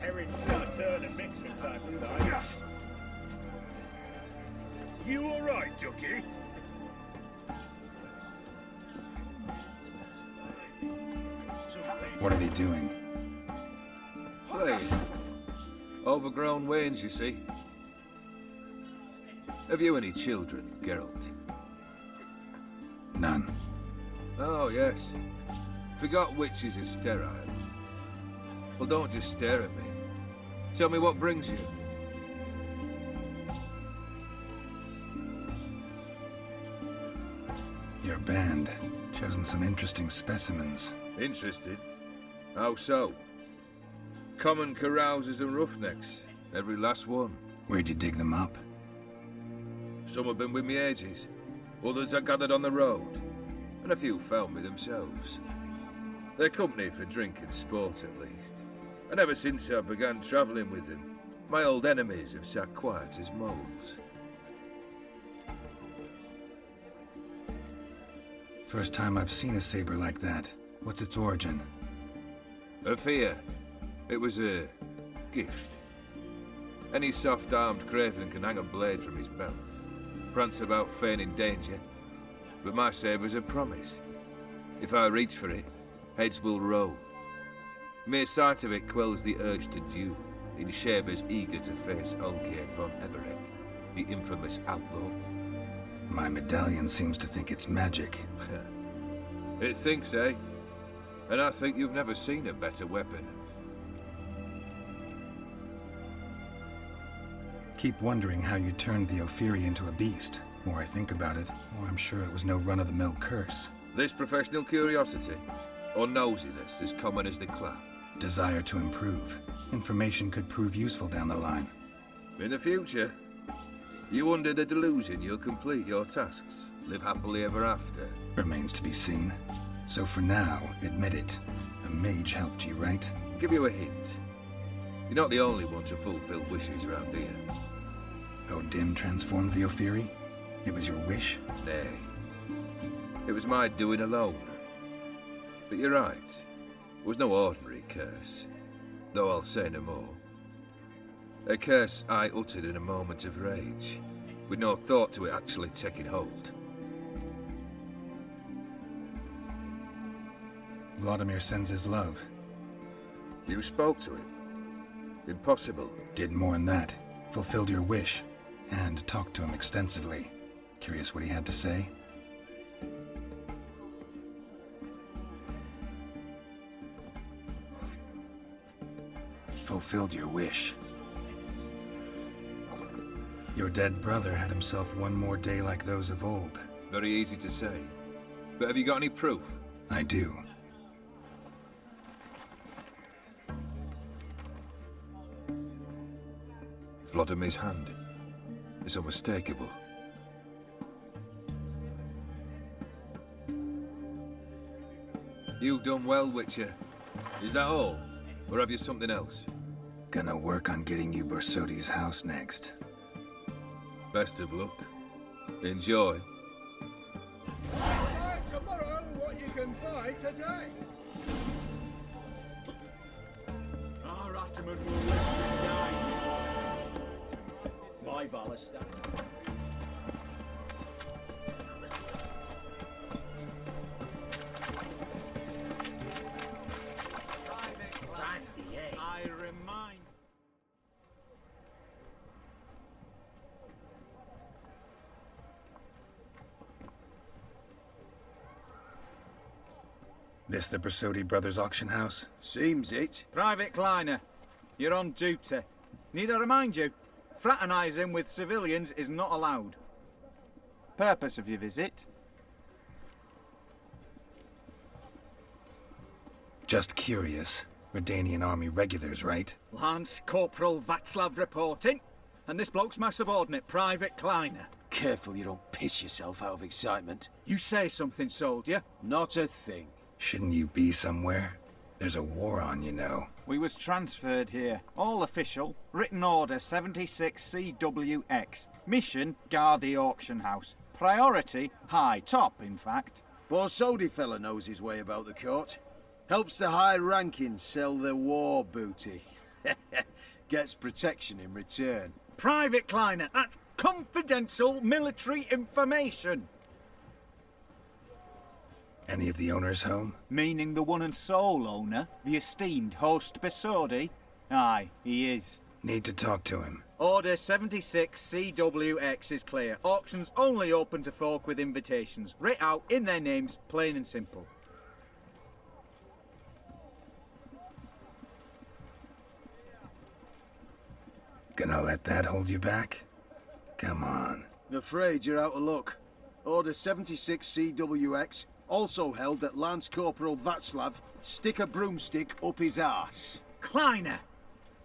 Herring's got to turn and mix from time to time. You alright, Ducky? What are they doing? Playing. Overgrown wains, you see. Have you any children, Geralt? None. Oh, yes. Forgot witches are sterile. Well, don't just stare at me. Tell me what brings you. Your band. Chosen some interesting specimens. Interested? How so? Common carousers and roughnecks. Every last one. Where'd you dig them up? Some have been with me ages. Others I gathered on the road. And a few found me themselves. They're company for drink and sport, at least. And ever since I began travelling with them, my old enemies have sat quiet as moles. First time I've seen a saber like that. What's its origin? A fear. It was a gift. Any soft-armed craven can hang a blade from his belt, prance about feigning danger, but my saber's a promise. If I reach for it, heads will roll. Mere sight of it quells the urge to duel, in shavers eager to face Olgeird von Everec, the infamous outlaw. My medallion seems to think it's magic. It thinks, eh? And I think you've never seen a better weapon. Keep wondering how you turned the Ophiri into a beast. More I think about it, more I'm sure it was no run-of-the-mill curse. This professional curiosity, or nosiness as common as the clap. Desire to improve. Information could prove useful down the line. In the future, you under the delusion you'll complete your tasks, live happily ever after. Remains to be seen. So for now, admit it. A mage helped you, right? Give you a hint. You're not the only one to fulfill wishes round here. O'Dimm transformed the Ophiri? It was your wish? Nay. It was my doing alone. But you're right. It was no ordinary curse. Though I'll say no more. A curse I uttered in a moment of rage, with no thought to it actually taking hold. Vladimir sends his love. You spoke to it. Impossible. Did more than that. Fulfilled your wish. And talked to him extensively. Curious what he had to say? Fulfilled your wish. Your dead brother had himself one more day like those of old. Very easy to say. But have you got any proof? I do. Vladimir's hand. It's unmistakable. You've done well, Witcher. Is that all? Or have you something else? Gonna work on getting you Borsodi's house next. Best of luck. Enjoy. Buy tomorrow what you can buy today. Our Ataman will live to die. My Valestan. I remind. This the Borsodi brothers' auction house? Seems it. Private Kleiner, you're on duty. Need I remind you? Fraternizing with civilians is not allowed. Purpose of your visit? Just curious. Redanian army regulars, right? Lance Corporal Václav reporting. And this bloke's my subordinate, Private Kleiner. Careful you don't piss yourself out of excitement. You say something, soldier. Not a thing. Shouldn't you be somewhere? There's a war on, you know. We was transferred here. All official. Written order 76 CWX. Mission, guard the auction house. Priority, high. Top, in fact. Borsodi fella knows his way about the court. Helps the high rankings sell their war booty. Gets protection in return. Private Kleiner, that's confidential military information. Any of the owners home? Meaning the one and sole owner, the esteemed host Besodi? Aye, he is. Need to talk to him. Order 76 CWX is clear. Auctions only open to folk with invitations. Writ out in their names, plain and simple. Gonna let that hold you back? Come on. Afraid you're out of luck. Order 76 CWX also held that Lance Corporal Václav stick a broomstick up his arse. Kleiner,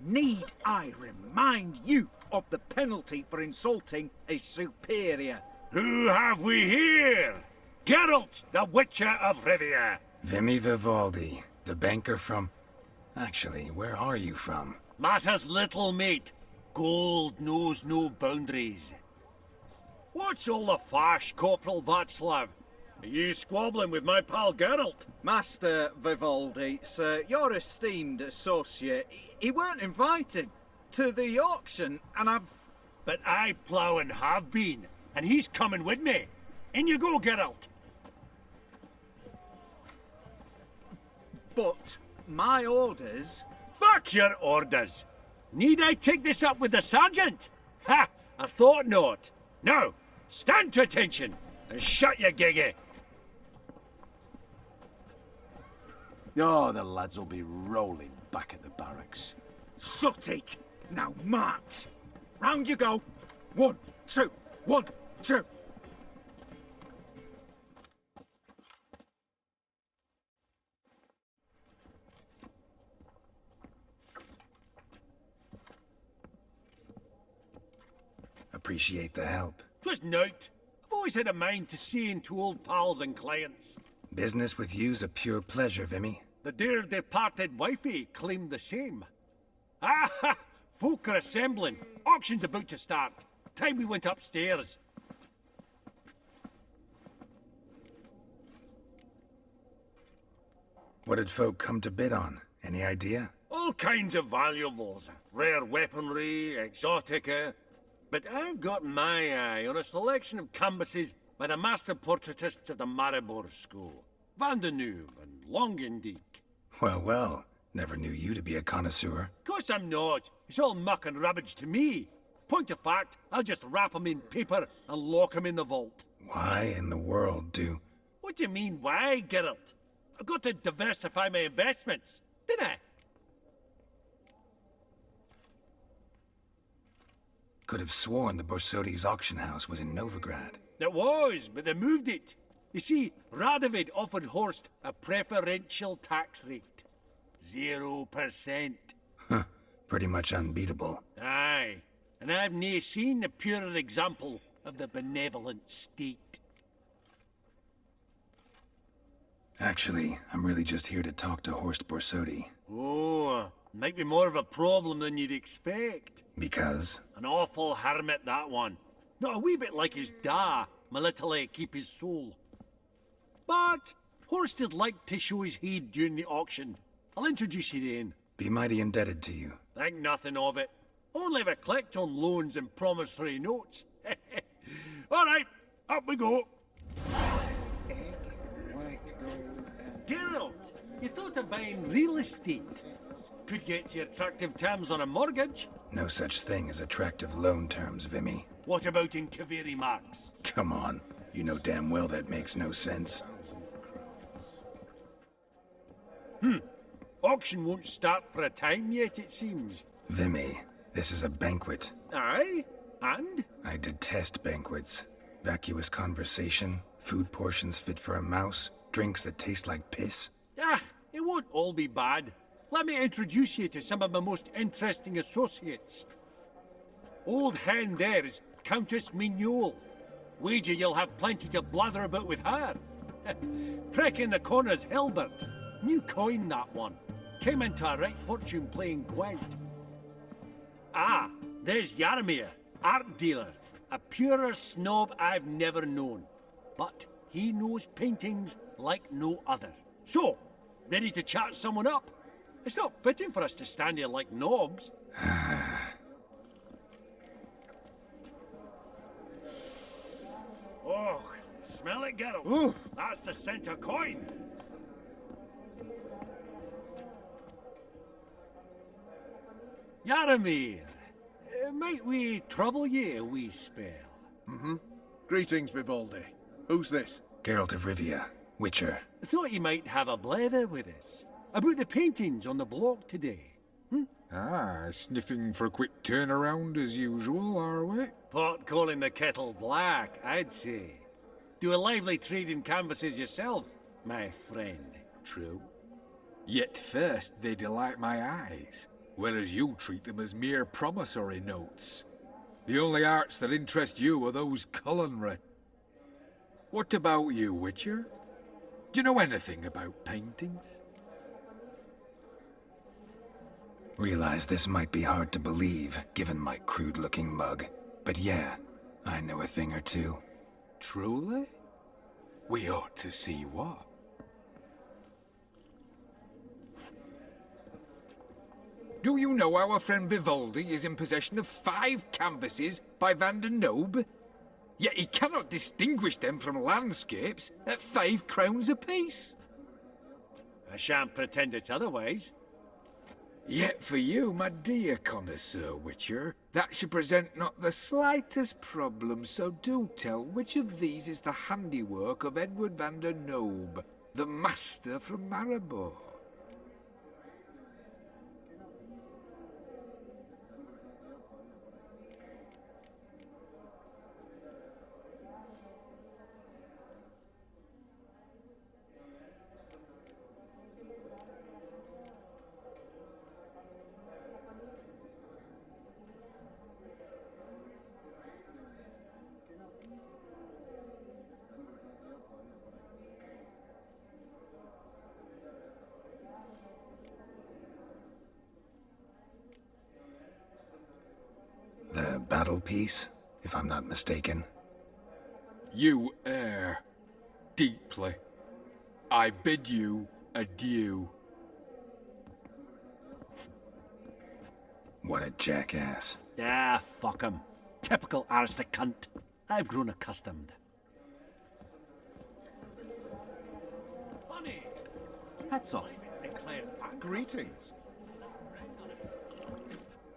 need I remind you of the penalty for insulting a superior? Who have we here? Geralt, the Witcher of Rivia. Vimy Vivaldi, the banker from... Actually, where are you from? Matters little, mate. Gold knows no boundaries. What's all the fash, Corporal Václav? Are you squabbling with my pal Geralt? Master Vivaldi, sir, your esteemed associate, he weren't invited to the auction, and I've... But I plough and have been, and he's coming with me. In you go, Geralt. But my orders... Fuck your orders. Need I take this up with the sergeant? Ha! I thought not. Now, stand to attention and shut your giggy. Oh, the lads will be rolling back at the barracks. Sut it! Now march! Round you go! 1, 2, 1, 2! Appreciate the help. 'Twas nowt. I've always had a mind to see into old pals and clients. Business with you's a pure pleasure, Vimy. The dear departed wifey claimed the same. Ah ha! Folk are assembling. Auction's about to start. Time we went upstairs. What did folk come to bid on? Any idea? All kinds of valuables. Rare weaponry, exotica. But I've got my eye on a selection of canvases by the master portraitists of the Maribor School. Van de Neuve and Longendijk. Well, well. Never knew you to be a connoisseur. Course I'm not. It's all muck and rubbish to me. Point of fact, I'll just wrap 'em in paper and lock 'em in the vault. Why in the world do... What do you mean, why, Geralt? I've got to diversify my investments, didn't I? Could have sworn the Borsodi's auction house was in Novigrad. It was, but they moved it. You see, Radovid offered Horst a preferential tax rate. 0%. Huh. Pretty much unbeatable. Aye, and I've nae seen a purer example of the benevolent state. Actually, I'm really just here to talk to Horst Borsodi. Oh, might be more of a problem than you'd expect. Because? An awful hermit, that one. Not a wee bit like his da, military keep his soul. But Horst is like to show his heed during the auction. I'll introduce you then. Be mighty indebted to you. Think nothing of it. Only if I collect on loans and promissory notes. All right, up we go. Geralt, you thought of buying real estate? Could get you attractive terms on a mortgage. No such thing as attractive loan terms, Vimy. What about in Kaviri marks? Come on. You know damn well that makes no sense. Auction won't start for a time yet, it seems. Vimy, this is a banquet. Aye? And? I detest banquets. Vacuous conversation, food portions fit for a mouse, drinks that taste like piss. Ah, it won't all be bad. Let me introduce you to some of my most interesting associates. Old hen there is Countess Mignole. Wager you'll have plenty to blather about with her. Prick in the corner's Hilbert. New coin, that one. Came into a right fortune playing Gwent. Ah, there's Yaromir, art dealer. A purer snob I've never known. But he knows paintings like no other. So, ready to chat someone up? It's not fitting for us to stand here like knobs. Oh, smell it, Geralt. Ooh. That's the scent of coin. Yaramir, might we trouble ye a wee spell? Greetings, Vivaldi. Who's this? Geralt of Rivia, Witcher. Thought you might have a blether with us about the paintings on the block today. Ah, sniffing for a quick turnaround as usual, are we? Pot calling the kettle black, I'd say. Do a lively trade in canvases yourself, my friend. True. Yet first they delight my eyes, whereas you treat them as mere promissory notes. The only arts that interest you are those culinary. What about you, Witcher? Do you know anything about paintings? Realize this might be hard to believe, given my crude-looking mug. But yeah, I know a thing or two. Truly? We ought to see what. Do you know our friend Vivaldi is in possession of 5 canvases by Van der Nobe? Yet he cannot distinguish them from landscapes at 5 crowns apiece. I shan't pretend it's otherwise. Yet for you, my dear connoisseur Witcher, that should present not the slightest problem, so do tell which of these is the handiwork of Edward van der Nobe, the master from Maribor. The battle piece, if I'm not mistaken. You err deeply. I bid you adieu. What a jackass. Ah, fuck him. Typical arse cunt. I've grown accustomed. Funny. Hats off. Greetings.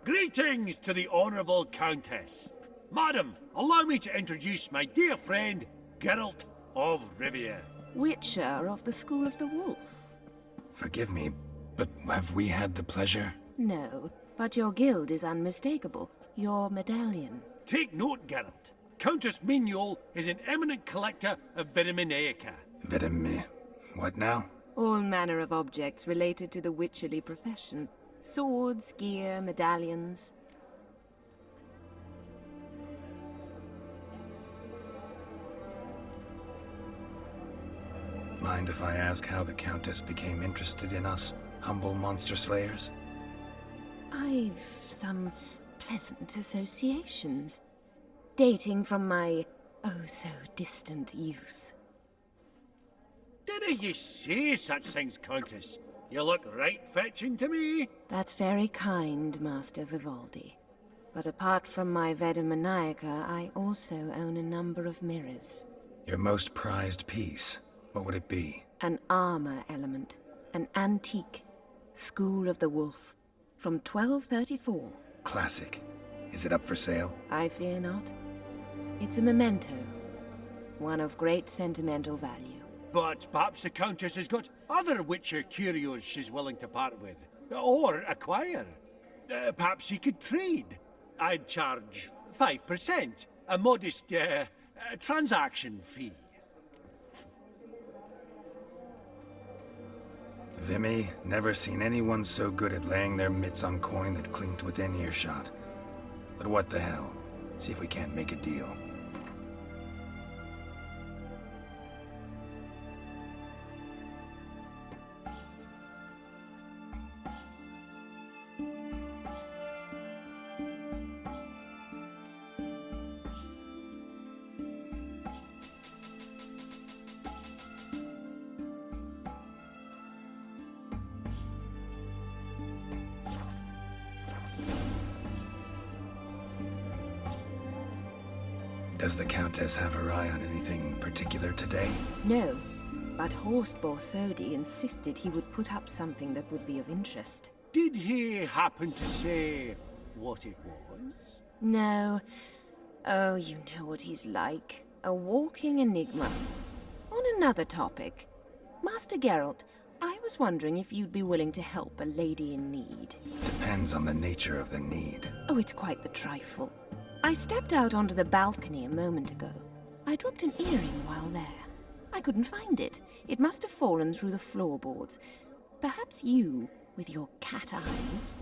Greetings to the Honourable Countess. Madam, allow me to introduce my dear friend, Geralt of Rivia. Witcher of the School of the Wolf. Forgive me, but have we had the pleasure? No, but your guild is unmistakable. Your medallion. Take note, Geralt. Countess Mignol is an eminent collector of Vitaminaica. Vitamin... what now? All manner of objects related to the witcherly profession. Swords, gear, medallions. Mind if I ask how the Countess became interested in us, humble monster slayers? I've some pleasant associations, dating from my oh-so-distant youth. Didn't you say such things, Countess? You look right fetching to me. That's very kind, Master Vivaldi. But apart from my Vitaminaica, I also own a number of mirrors. Your most prized piece, what would it be? An armor element, an antique, School of the Wolf, from 1234. Classic. Is it up for sale? I fear not. It's a memento, one of great sentimental value. But perhaps the Countess has got other Witcher curios she's willing to part with. Or acquire. Perhaps you could trade. I'd charge 5%, a modest transaction fee. Vimy, never seen anyone so good at laying their mitts on coin that clinked within earshot. But what the hell? See if we can't make a deal. Does the Countess have her eye on anything particular today? No, but Horst Borsodi insisted he would put up something that would be of interest. Did he happen to say what it was? No. Oh, you know what he's like. A walking enigma. On another topic, Master Geralt, I was wondering if you'd be willing to help a lady in need. Depends on the nature of the need. Oh, it's quite the trifle. I stepped out onto the balcony a moment ago. I dropped an earring while there. I couldn't find it. It must have fallen through the floorboards. Perhaps you, with your cat eyes...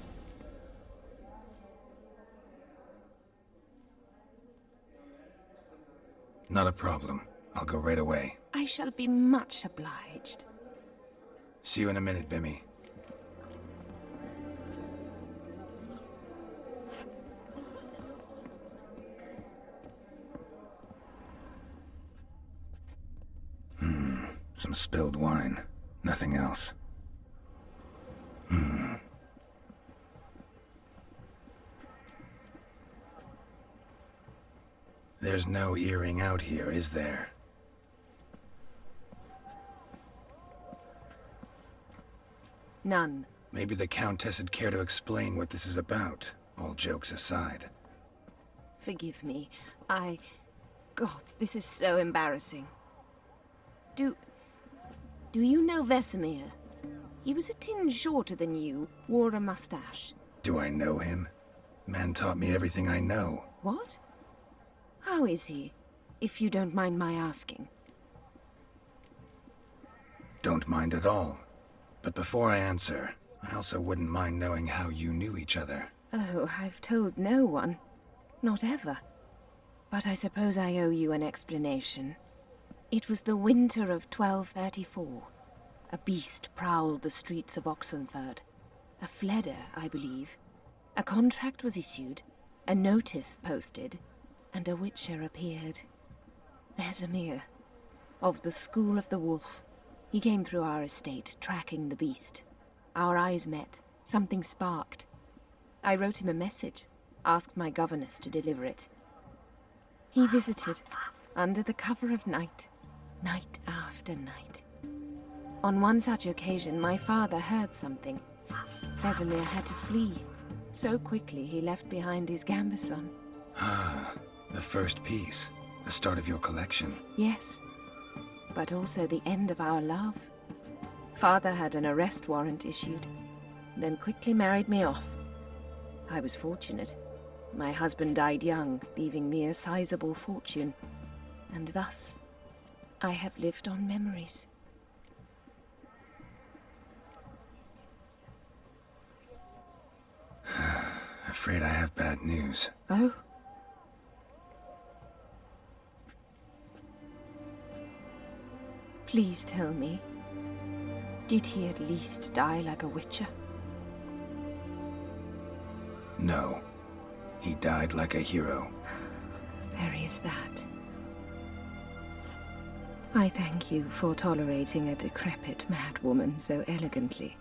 Not a problem. I'll go right away. I shall be much obliged. See you in a minute, Vimy. Some spilled wine. Nothing else. There's no earring out here, is there? None. Maybe the Countess would care to explain what this is about, all jokes aside. Forgive me. God, this is so embarrassing. Do you know Vesemir? He was a tinge shorter than you, wore a mustache. Do I know him? Man taught me everything I know. What? How is he, if you don't mind my asking? Don't mind at all. But before I answer, I also wouldn't mind knowing how you knew each other. Oh, I've told no one. Not ever. But I suppose I owe you an explanation. It was the winter of 1234. A beast prowled the streets of Oxenford. A fledder, I believe. A contract was issued, a notice posted, and a witcher appeared. Vesemir, of the School of the Wolf. He came through our estate, tracking the beast. Our eyes met. Something sparked. I wrote him a message, asked my governess to deliver it. He visited, under the cover of night, night after night. On one such occasion, my father heard something. Vesemir had to flee. So quickly he left behind his gambeson. Ah, the first piece. The start of your collection. Yes, but also the end of our love. Father had an arrest warrant issued, then quickly married me off. I was fortunate. My husband died young, leaving me a sizable fortune. And thus, I have lived on memories. Afraid I have bad news. Oh? Please tell me, did he at least die like a witcher? No. He died like a hero. There is that. I thank you for tolerating a decrepit madwoman so elegantly.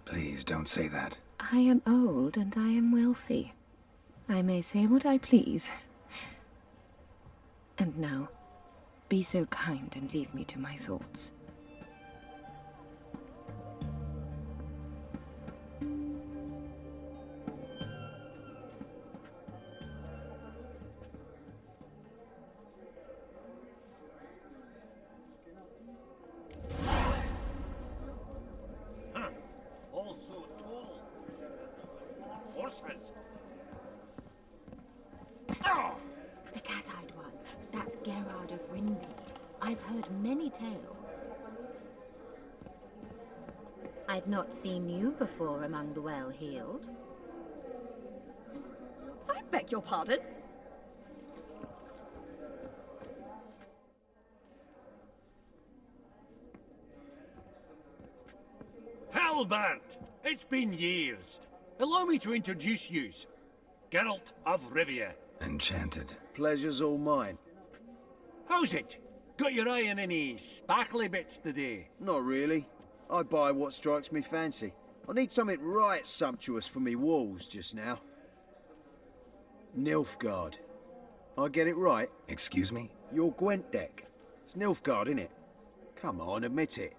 Please don't say that. I am old and I am wealthy. I may say what I please. And now, be so kind and leave me to my thoughts. All so tall. Horses. The cat-eyed one. That's Geralt of Rinby. I've heard many tales. I've not seen you before among the well-heeled. I beg your pardon? Hellbant! It's been years. Allow me to introduce yous. Geralt of Rivia. Enchanted. Pleasure's all mine. How's it? Got your eye on any sparkly bits today? Not really. I buy what strikes me fancy. I need something right sumptuous for me walls just now. Nilfgaard. I get it right? Excuse me? Your Gwent deck. It's Nilfgaard, innit? Come on, admit it.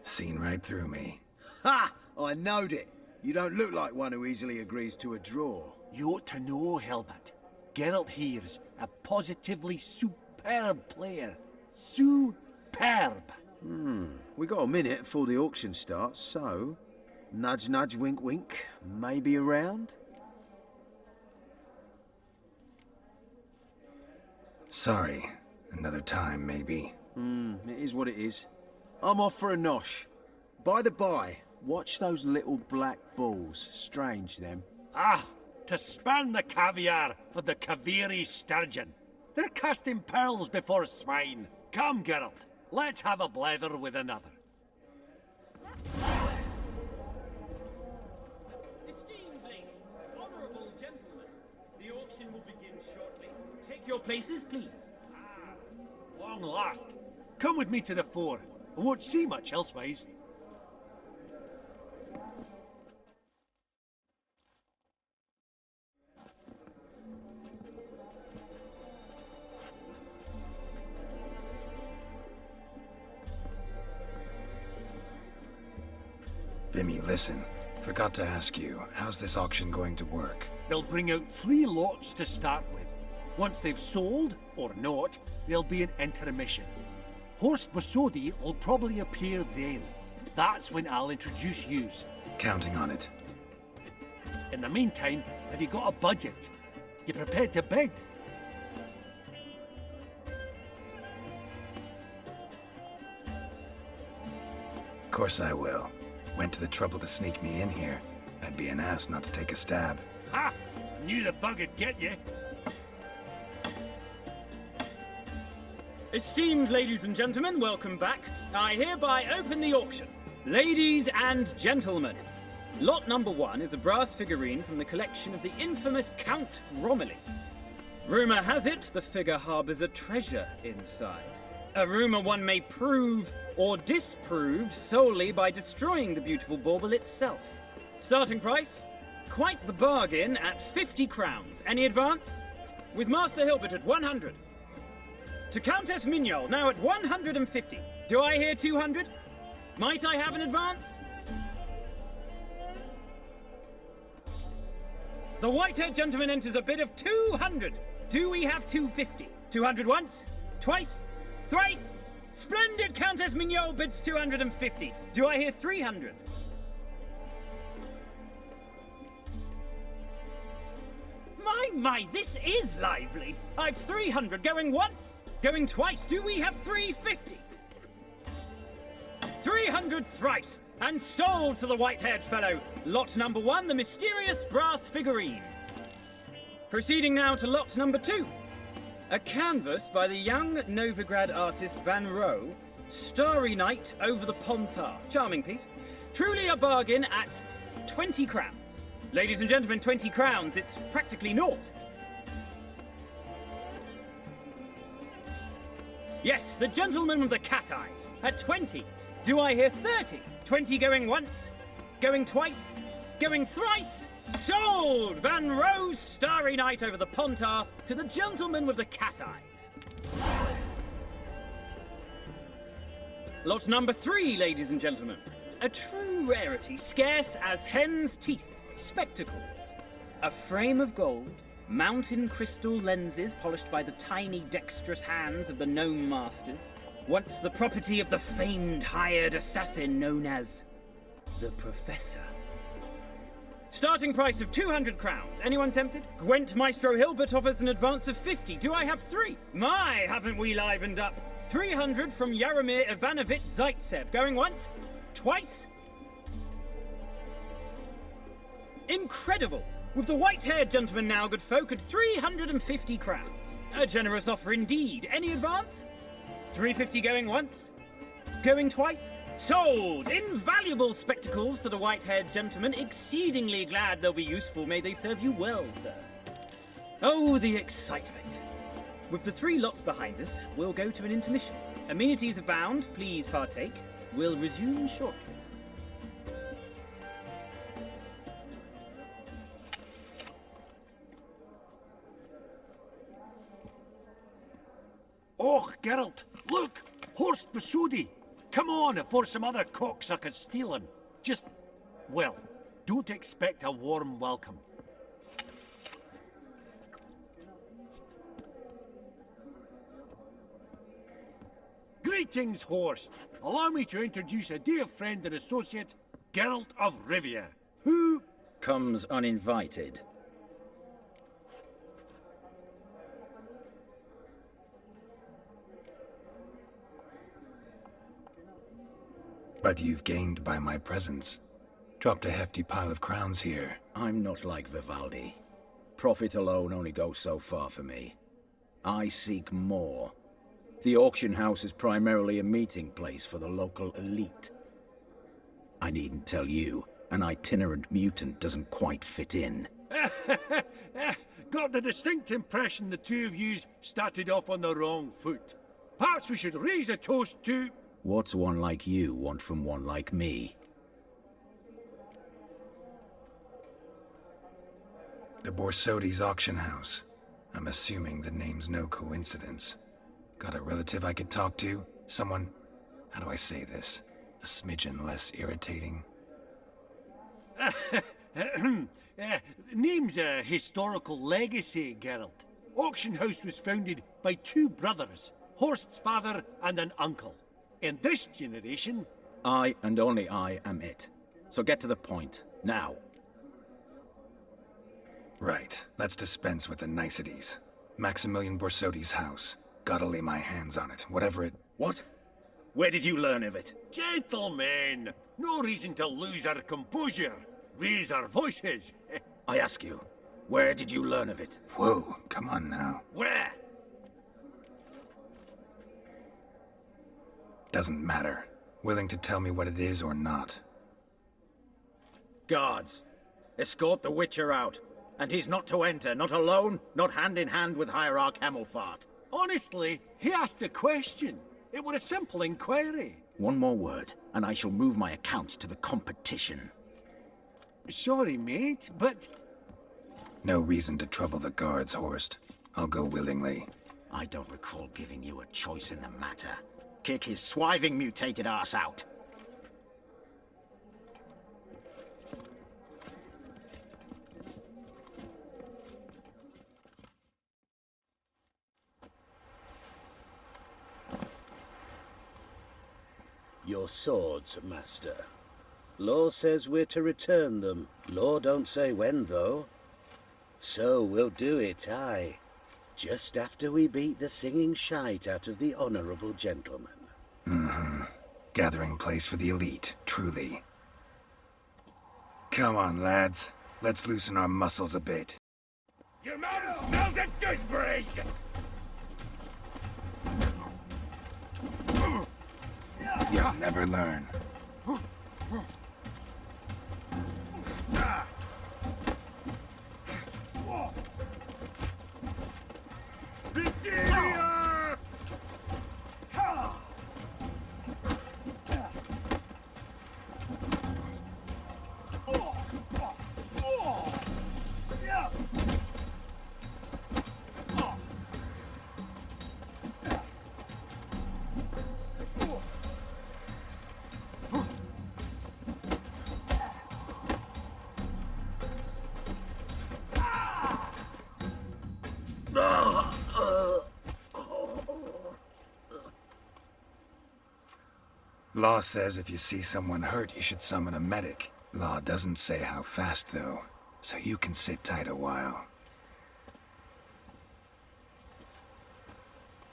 Seen right through me. Ha! I knowed it. You don't look like one who easily agrees to a draw. You ought to know, Helmut. Geralt here's a positively superb player. Superb. We got a minute before the auction starts, so... Nudge, nudge, wink, wink. Maybe around? Sorry. Another time, maybe. It is what it is. I'm off for a nosh. By the by, watch those little black balls. Strange, them. Ah, to span the caviar of the Kaviri sturgeon. They're casting pearls before swine. Come, Geralt, let's have a blether with another. Esteemed ladies, honourable gentlemen, the auction will begin shortly. Take your places, please. Long last. Come with me to the fore. I won't see much elsewise. Vimy, listen. Forgot to ask you, how's this auction going to work? They'll bring out 3 lots to start with. Once they've sold, or not, there'll be an intermission. Horst Bosodi will probably appear then. That's when I'll introduce yous. Counting on it. In the meantime, have you got a budget? You prepared to bid? Of course I will. Went to the trouble to sneak me in here. I'd be an ass not to take a stab. Ha! I knew the bug'd get you. Esteemed ladies and gentlemen, welcome back. I hereby open the auction. Ladies and gentlemen, lot number 1 is a brass figurine from the collection of the infamous Count Romilly. Rumour has it the figure harbours a treasure inside. A rumour one may prove or disprove solely by destroying the beautiful bauble itself. Starting price? Quite the bargain at 50 crowns. Any advance? With Master Hilbert at 100. To Countess Mignol, now at 150. Do I hear 200? Might I have an advance? The white-haired gentleman enters a bid of 200. Do we have 250? 200 once? Twice? Thrice? Splendid Countess Mignol bids 250. Do I hear 300? My, this is lively. I've 300 going once, going twice. Do we have 350? 300 thrice, and sold to the white-haired fellow. Lot number 1, the mysterious brass figurine. Proceeding now to lot number 2. A canvas by the young Novigrad artist Van Rohe, Starry Night over the Pontar. Charming piece. Truly a bargain at 20 crowns. Ladies and gentlemen, 20 crowns, it's practically naught. Yes, the gentleman with the cat eyes, at 20. Do I hear 30? 20 going once, going twice, going thrice? Sold! Van Rohe's Starry Night over the Pontar to the gentleman with the cat eyes. Lot number 3, ladies and gentlemen. A true rarity, scarce as hen's teeth. Spectacles. A frame of gold, mountain crystal lenses polished by the tiny dexterous hands of the gnome masters. Once the property of the famed hired assassin known as the Professor. Starting price of 200 crowns. Anyone tempted? Gwent Maestro Hilbert offers an advance of 50. Do I have 3? My, haven't we livened up? 300 from Yaromir Ivanovich Zaitsev. Going once? Twice? Incredible! With the white-haired gentleman now, good folk, at 350 crowns. A generous offer indeed. Any advance? 350 going once? Going twice? Sold! Invaluable spectacles to the white-haired gentleman. Exceedingly glad they'll be useful. May they serve you well, sir. Oh, the excitement. With the 3 lots behind us, we'll go to an intermission. Amenities abound, please partake. We'll resume shortly. Oh, Geralt, look! Horst Besudi! Come on before some other cocksuckers steal him. Just, well, don't expect a warm welcome. Greetings, Horst. Allow me to introduce a dear friend and associate, Geralt of Rivia, who... Comes uninvited. But you've gained by my presence. Dropped a hefty pile of crowns here. I'm not like Vivaldi. Profit alone only goes so far for me. I seek more. The auction house is primarily a meeting place for the local elite. I needn't tell you, an itinerant mutant doesn't quite fit in. Got the distinct impression the two of yous started off on the wrong foot. Perhaps we should raise a toast to... What's one like you want from one like me? The Borsodi's auction house. I'm assuming the name's no coincidence. Got a relative I could talk to? Someone, how do I say this? A smidgen less irritating. Name's a historical legacy, Geralt. Auction house was founded by two brothers, Horst's father and an uncle. In this generation... I and only I am it. So get to the point, now. Right, let's dispense with the niceties. Maximilian Borsodi's house. Gotta lay my hands on it, whatever it... What? Where did you learn of it? Gentlemen, no reason to lose our composure. Raise our voices. I ask you, where did you learn of it? Whoa, come on now. Where? Doesn't matter. Willing to tell me what it is or not. Guards, escort the Witcher out. And he's not to enter, not alone, not hand in hand with Hierarch Hemmelfart. Honestly, he asked a question. It were a simple inquiry. One more word, and I shall move my accounts to the competition. Sorry, mate, but... No reason to trouble the guards, Horst. I'll go willingly. I don't recall giving you a choice in the matter. Kick his swiving mutated ass out. Your swords, master. Law says we're to return them. Law don't say when, though. So we'll do it, aye. Just after we beat the singing shite out of the honourable gentleman. Mm-hmm. Gathering place for the elite, truly. Come on, lads. Let's loosen our muscles a bit. Your mouth smells of gooseberries! You'll never learn. Law says if you see someone hurt, you should summon a medic. Law doesn't say how fast, though, so you can sit tight a while.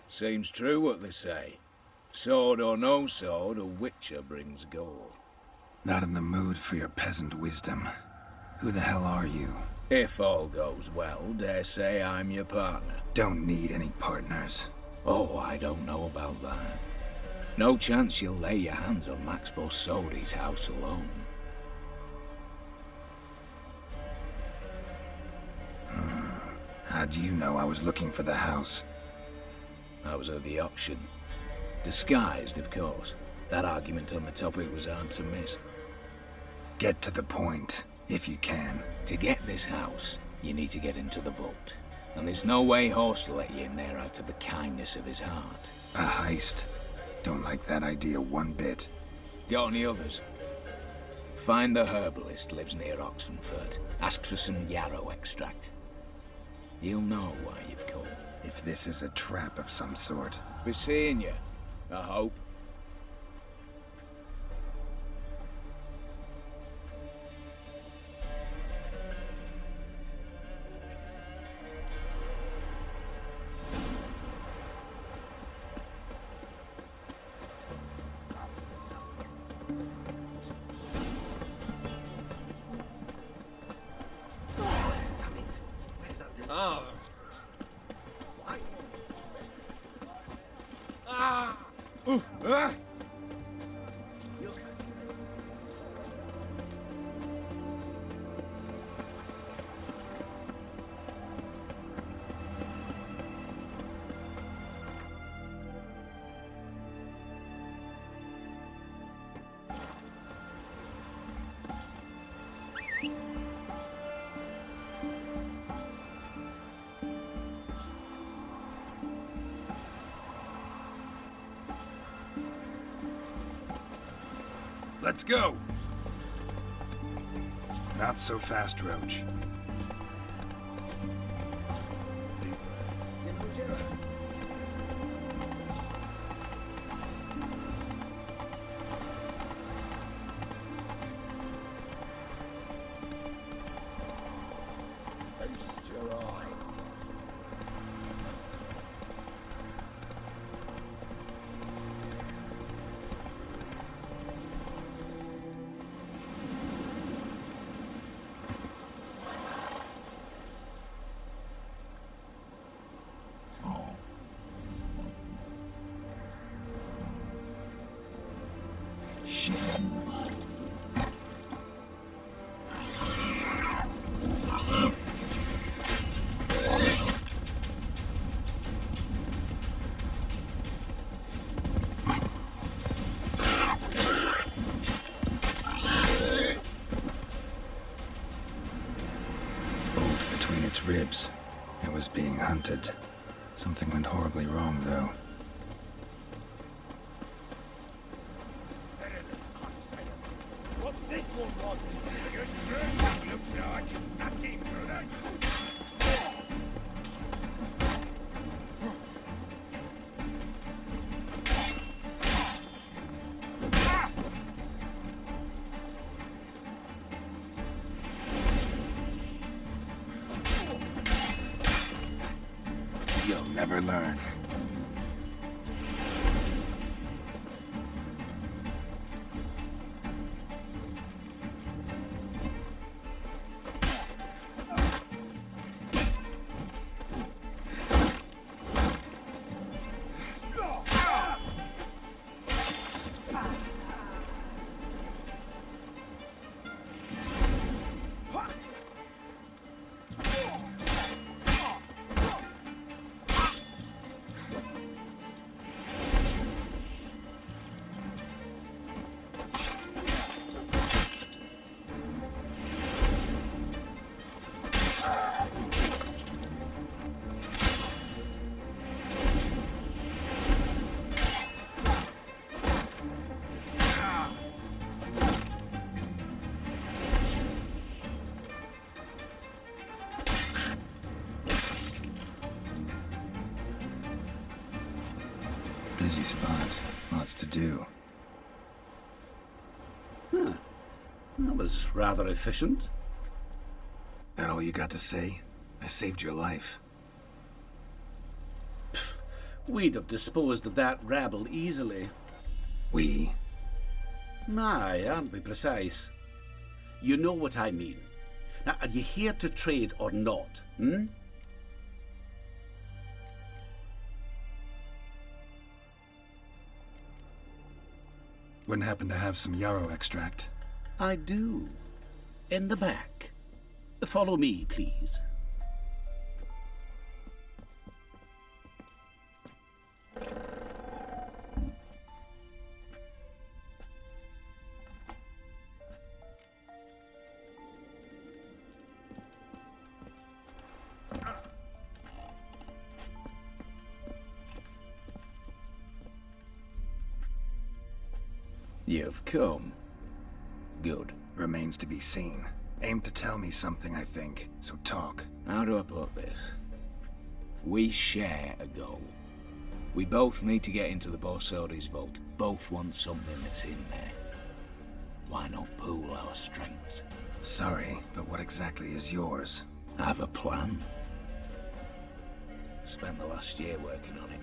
Seems true what they say. Sword or no sword, a witcher brings gold. Not in the mood for your peasant wisdom. Who the hell are you? If all goes well, dare say I'm your partner. Don't need any partners. Oh, I don't know about that. No chance you'll lay your hands on Max Borsodi's house alone. How do you know I was looking for the house? I was at the auction. Disguised, of course. That argument on the topic was hard to miss. Get to the point, if you can. To get this house, you need to get into the vault. And there's no way Horst will let you in there out of the kindness of his heart. A heist. Don't like that idea one bit. Got any others? Find the herbalist lives near Oxenford. Ask for some yarrow extract. He'll know why you've come. If this is a trap of some sort. Be seeing you, I hope. Let's go! Not so fast, Roach. Ribs. It was being hunted. Something went horribly wrong, though. What's this one want? Looks like nothing for that. Never learn. Busy spot. Lots to do. Huh. That was rather efficient. That all you got to say? I saved your life. We'd have disposed of that rabble easily. We? Aye, aren't we precise? You know what I mean. Now, are you here to trade or not, hmm? Wouldn't happen to have some yarrow extract. I do. In the back. Follow me, please. You've come. Good. Remains to be seen. Aim to tell me something, I think, so talk. How do I put this? We share a goal. We both need to get into the Borsodi's vault. Both want something that's in there. Why not pool our strengths? Sorry, but what exactly is yours? I have a plan. Spent the last year working on it.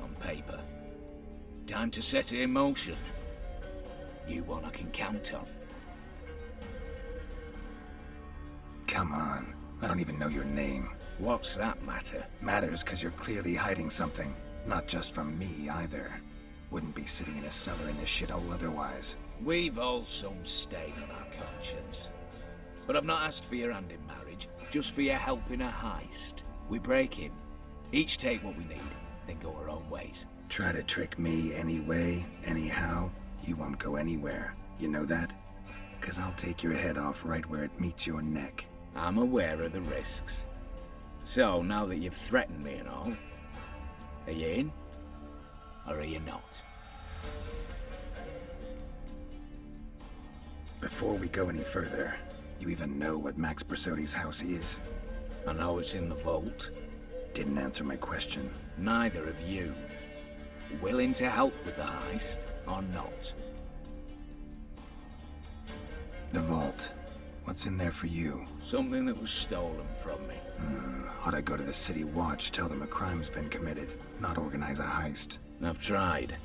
On paper. Time to set it in motion. You one I can count on. Come on. I don't even know your name. What's that matter? Matters because you're clearly hiding something. Not just from me, either. Wouldn't be sitting in a cellar in this shithole otherwise. We've all some stain on our conscience. But I've not asked for your hand in marriage, just for your help in a heist. We break in, each take what we need, then go our own ways. Try to trick me anyway, anyhow, you won't go anywhere. You know that? 'Cause I'll take your head off right where it meets your neck. I'm aware of the risks. So, now that you've threatened me and all, are you in? Or are you not? Before we go any further, you even know what Max Borsodi's house is? I know it's in the vault. Didn't answer my question. Neither of you. Willing to help with the heist, or not? The vault. What's in there for you? Something that was stolen from me. Ought I go to the City Watch, tell them a crime's been committed, not organize a heist? I've tried.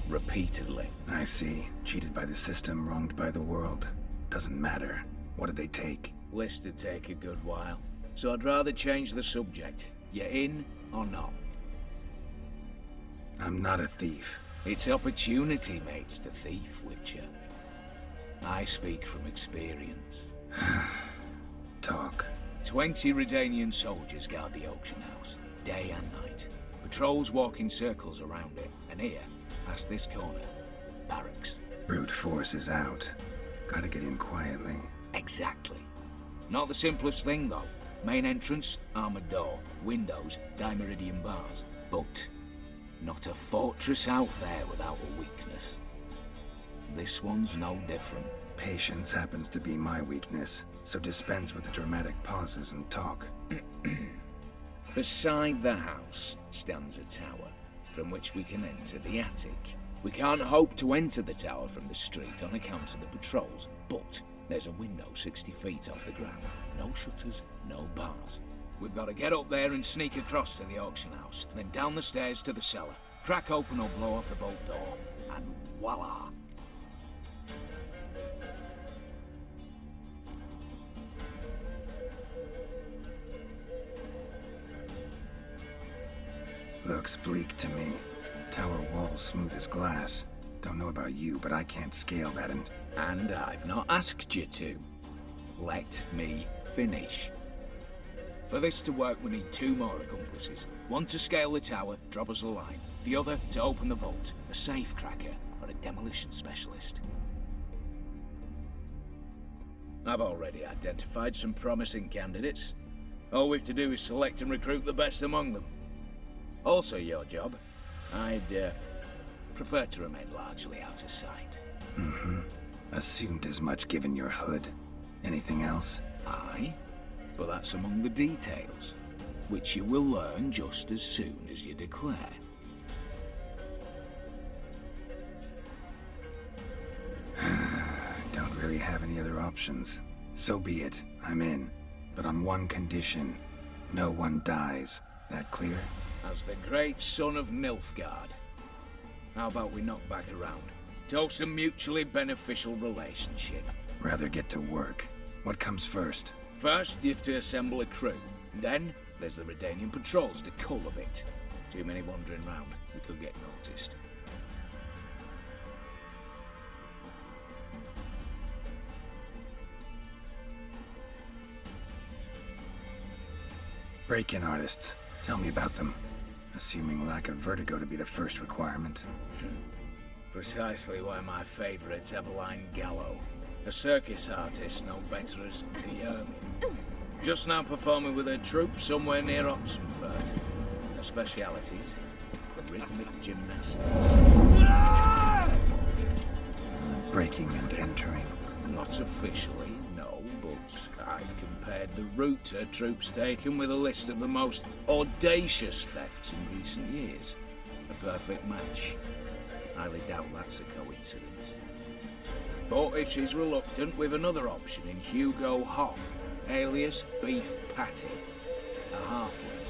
Repeatedly. I see. Cheated by the system, wronged by the world. Doesn't matter. What did they take? List to take a good while. So I'd rather change the subject. You in or not? I'm not a thief. It's opportunity makes the thief, Witcher. I speak from experience. Talk. 20 Redanian soldiers guard the auction house, day and night. Patrols walk in circles around it, and here, past this corner, barracks. Brute force is out. Gotta get in quietly. Exactly. Not the simplest thing, though. Main entrance, armored door. Windows, dimeridian bars. But not a fortress out there without a weakness. This one's no different. Patience happens to be my weakness, so dispense with the dramatic pauses and talk. Beside the house stands a tower, from which we can enter the attic. We can't hope to enter the tower from the street on account of the patrols, but there's a window 60 feet off the ground. No shutters, no bars. We've got to get up there and sneak across to the auction house, then down the stairs to the cellar, crack open or blow off the vault door, and voila! Looks bleak to me. Tower wall smooth as glass. Don't know about you, but I can't scale that and I've not asked you to. Let me finish. For this to work, we need 2 more accomplices. One to scale the tower, drop us a line. The other to open the vault, a safe cracker or a demolition specialist. I've already identified some promising candidates. All we've to do is select and recruit the best among them. Also your job. I'd prefer to remain largely out of sight. Assumed as much given your hood. Anything else? Aye, but that's among the details, which you will learn just as soon as you declare. Don't really have any other options. So be it. I'm in. But on one condition. No one dies. That clear? As the great son of Nilfgaard. How about we knock back around? Toast a mutually beneficial relationship. Rather get to work. What comes first? First, you have to assemble a crew. Then, there's the Redanian patrols to cull a bit. Too many wandering round. We could get noticed. Break-in artists. Tell me about them. Assuming lack of vertigo to be the first requirement. Precisely why my favourite's Eveline Gallo. A circus artist no better as the Ermine. Just now performing with her troupe somewhere near Oxenfurt. Her specialities, rhythmic gymnastics. Officially, no, but I've compared the route her troops taken with a list of the most audacious thefts in recent years. A perfect match. Highly doubt that's a coincidence. But if she's reluctant, we've another option in Hugo Hoff, alias Beef Patty, a halfling.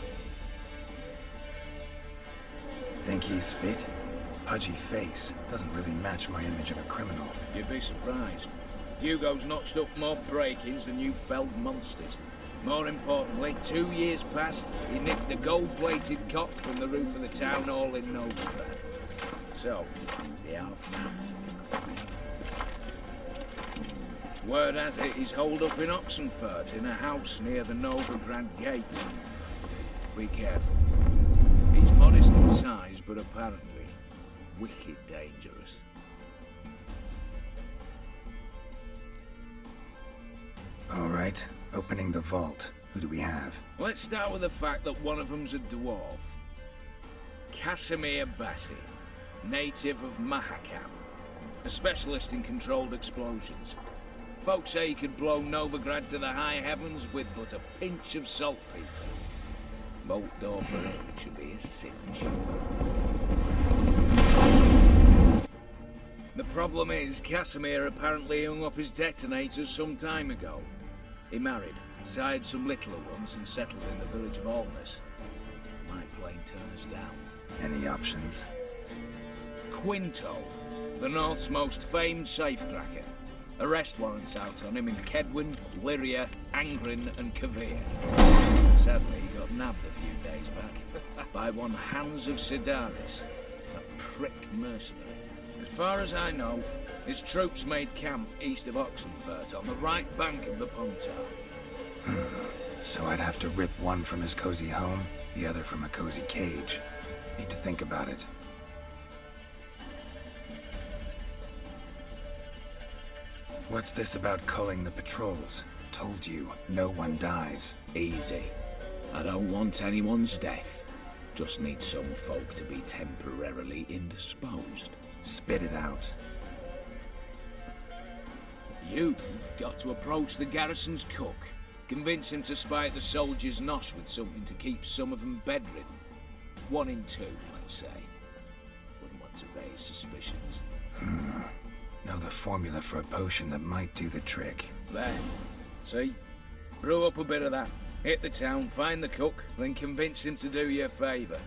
Think he's fit? Pudgy face doesn't really match my image of a criminal. You'd be surprised. Hugo's notched up more break-ins than you felled monsters. More importantly, 2 years past, he nicked a gold-plated cot from the roof of the town hall in Novigrad. So, the half-mans. Word has it he's holed up in Oxenfurt in a house near the Novigrad gate. Be careful. He's modest in size, but apparently wicked dangerous. All right, opening the vault. Who do we have? Let's start with the fact that one of them's a dwarf. Casimir Bassi, native of Mahakam, a specialist in controlled explosions. Folks say he could blow Novigrad to the high heavens with but a pinch of saltpeter. Bolt door for him should be a cinch. The problem is, Casimir apparently hung up his detonators some time ago. He married, sired some littler ones, and settled in the village of Alness. Might plain turn us down. Any options? Quinto, the North's most famed safecracker. Arrest warrants out on him in Kedwin, Lyria, Angrin, and Kavir. Sadly, he got nabbed a few days back by one Hans of Sidaris, a prick mercenary. As far as I know, his troops made camp east of Oxenfurt on the right bank of the Puntar. So I'd have to rip one from his cozy home, the other from a cozy cage. Need to think about it. What's this about culling the patrols? Told you, no one dies. Easy. I don't want anyone's death. Just need some folk to be temporarily indisposed. Spit it out. You've got to approach the garrison's cook. Convince him to spite the soldiers' nosh with something to keep some of them bedridden. 1 in 2, let's say. Wouldn't want to raise suspicions. Know the formula for a potion that might do the trick. There. See? Brew up a bit of that. Hit the town, find the cook, then convince him to do you a favour.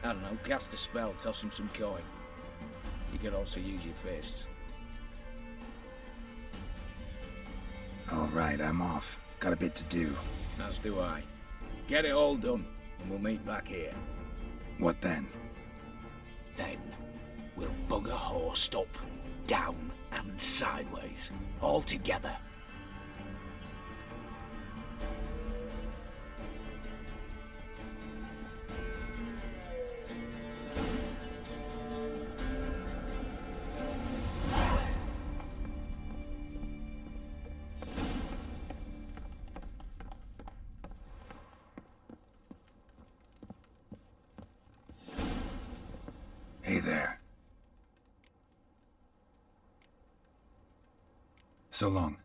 I don't know, cast a spell, toss him some coin. You could also use your fists. All right, I'm off. Got a bit to do. As do I. Get it all done, and we'll meet back here. What then? Then, we'll bugger horsed up, down, and sideways. All together. Hey there. So long.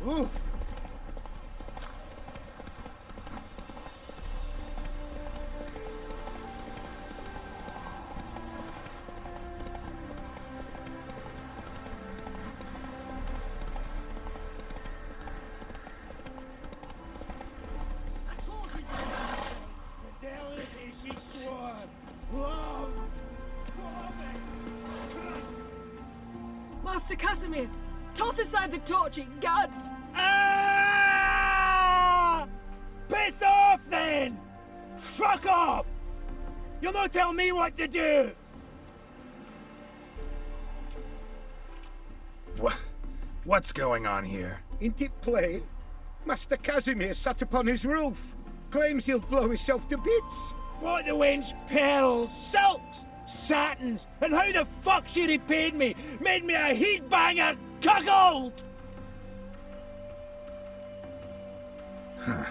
Ooh. Master Casimir! Toss aside the torch, it guards! Ah! Piss off then! Fuck off! You'll not tell me what to do! What's going on here? Ain't it plain? Master Casimir sat upon his roof. Claims he'll blow himself to bits. Bought the wench pearls, silks, satins, and how the fuck she repaid me? Made me a heat banger cuckold! Huh.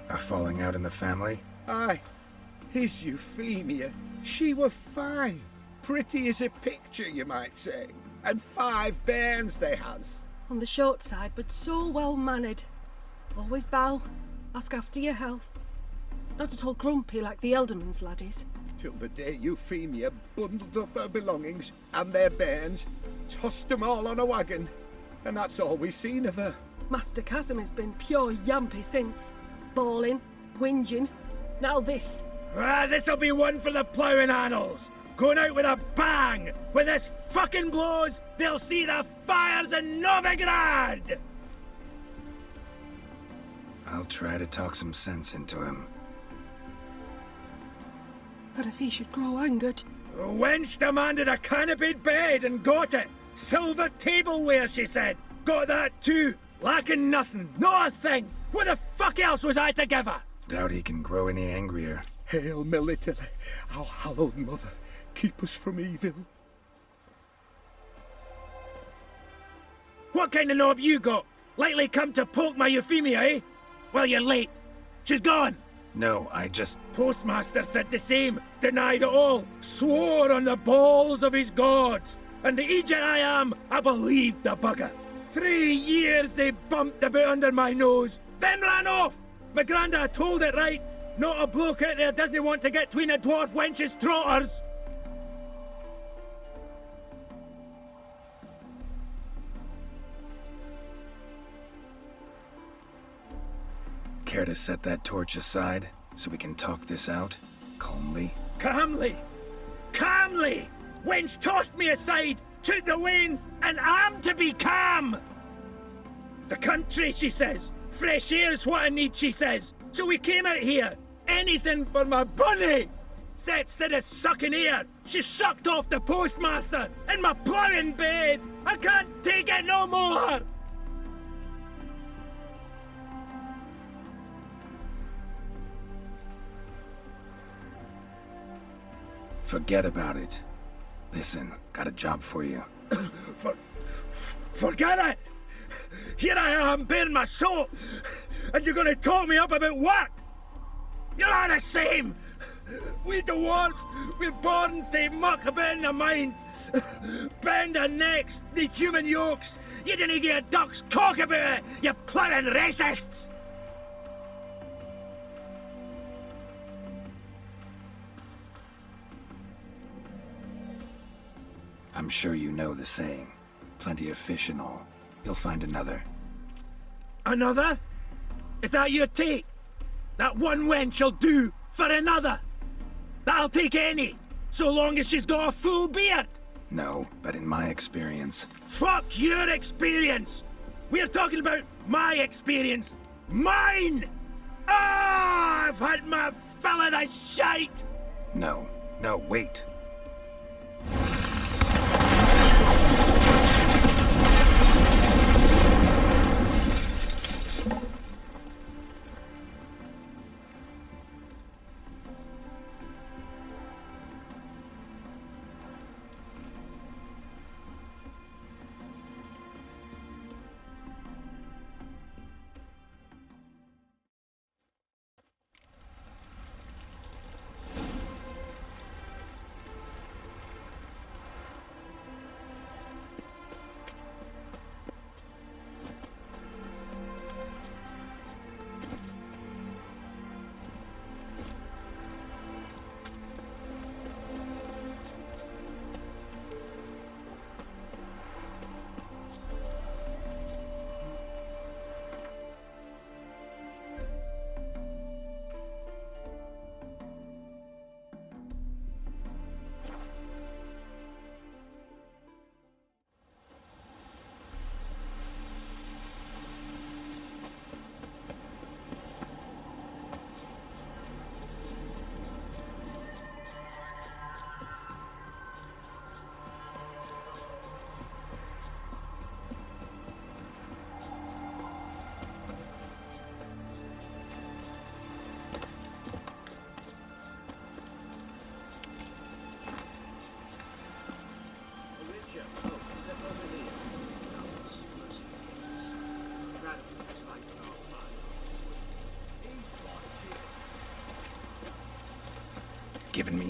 A falling out in the family? Aye. His Euphemia, she were fine. Pretty as a picture, you might say. And 5 bairns they has. On the short side, but so well-mannered. Always bow, ask after your health. Not at all grumpy like the Elderman's laddies. Till the day Euphemia bundled up her belongings and their bairns, tossed them all on a wagon. And that's all we've seen of her. Master Casimir's been pure yampy since. Bawling, whinging, now this. Ah, this'll be one for the ploughing annals. Going out with a bang! When this fucking blows, they'll see the fires in Novigrad! I'll try to talk some sense into him. But if he should grow angered... The wench demanded a canopied bed and got it. Silver tableware, she said. Got that too. Lacking nothing. Not a thing. What the fuck else was I to give her? Doubt he can grow any angrier. Hail military, our hallowed mother. Keep us from evil. What kind of knob you got? Likely come to poke my Euphemia, eh? Well, you're late. She's gone. No, I just... Postmaster said the same. Denied it all. Swore on the balls of his gods. And the Egypt I am, I believed the bugger. 3 years they bumped a bit under my nose, then ran off. My granda told it right. Not a bloke out there doesn't want to get between a dwarf wench's trotters. Care to set that torch aside, so we can talk this out, calmly? Calmly! Calmly! Wench tossed me aside, took the reins, and I'm to be calm! The country, she says. Fresh air's what I need, she says. So we came out here. Anything for my bunny! Said instead of sucking air, she sucked off the postmaster in my ploughing bed! I can't take it no more! Forget about it. Listen, got a job for you. Forget it! Here I am, bearing my soul, and you're gonna talk me up about work! You're all the same! We dwarves, we're born to muck about in the mind. Bend our necks, need human yokes. You didn't get a duck's cock about it, you ploughing racists! I'm sure you know the saying. Plenty of fish and all. You'll find another. Another? Is that your take? That one wench'll do for another? That'll take any, so long as she's got a full beard? No, but in my experience... Fuck your experience! We're talking about my experience. Mine! Ah, I've had my fill of the shite! No, wait.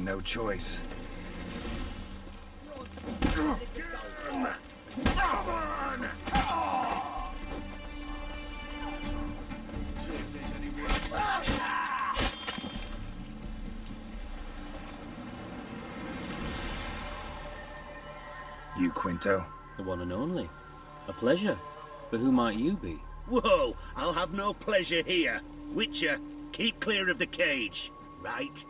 no choice. You, Quinto? The one and only. A pleasure. But who might you be? Whoa! I'll have no pleasure here. Witcher, keep clear of the cage, right?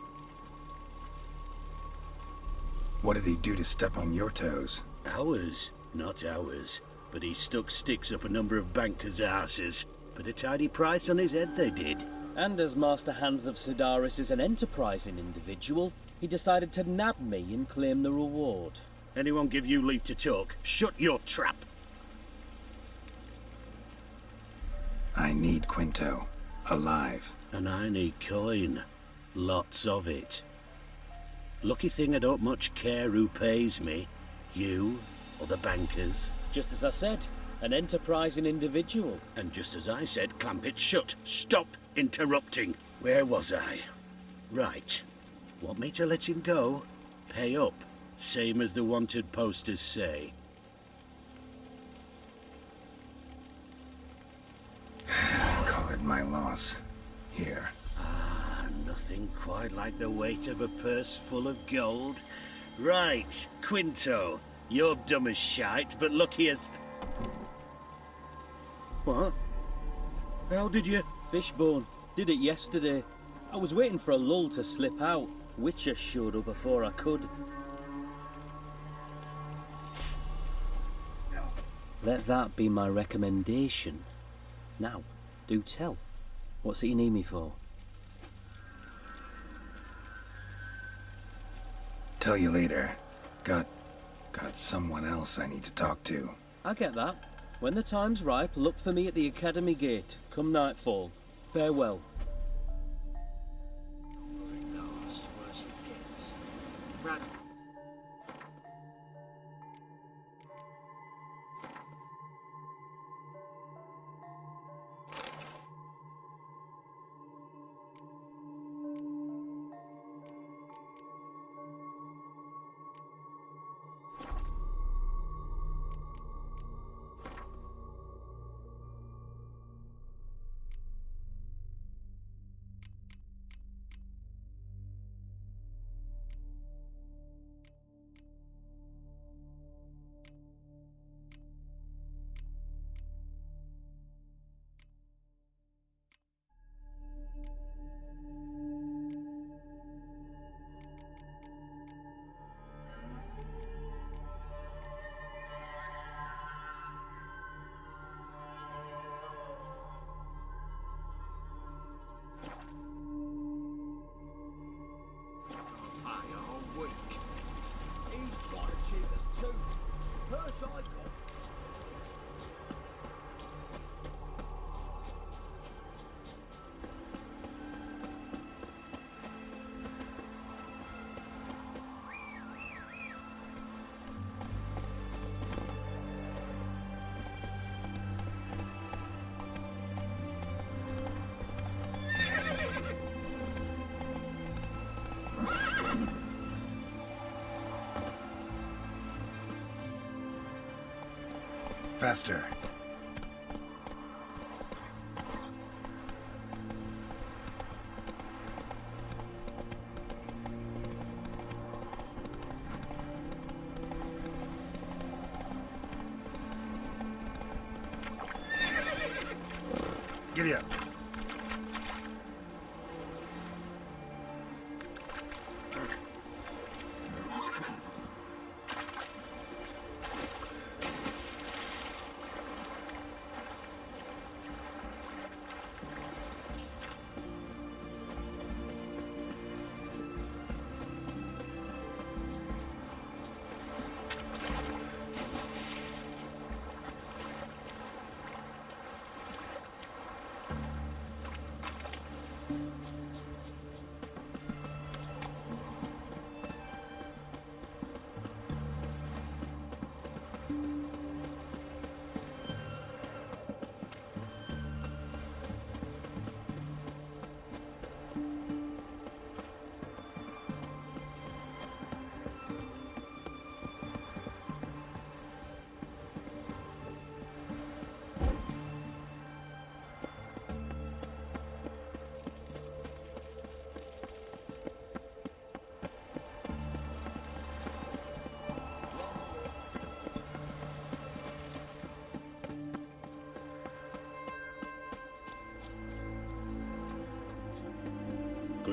What did he do to step on your toes? Ours, not ours. But he stuck sticks up a number of bankers' arses. Put a tidy price on his head, they did. And as Master Hans of Sidaris is an enterprising individual, he decided to nab me and claim the reward. Anyone give you leave to talk? Shut your trap! I need Quinto. Alive. And I need coin. Lots of it. Lucky thing I don't much care who pays me. You or the bankers. Just as I said, an enterprising individual. And just as I said, clamp it shut. Stop interrupting. Where was I? Right. Want me to let him go? Pay up. Same as the wanted posters say. Call it my loss. Here. Ah, nothing quite like the weight of a purse full of gold. Right, Quinto. You're dumb as shite, but lucky as... What? How did you... Fishbone. Did it yesterday. I was waiting for a lull to slip out. Witcher showed up before I could. Let that be my recommendation. Now, do tell. What's it you need me for? Tell you later. Got someone else I need to talk to. I get that. When the time's ripe, look for me at the Academy Gate, come nightfall. Farewell. Faster. Giddy up.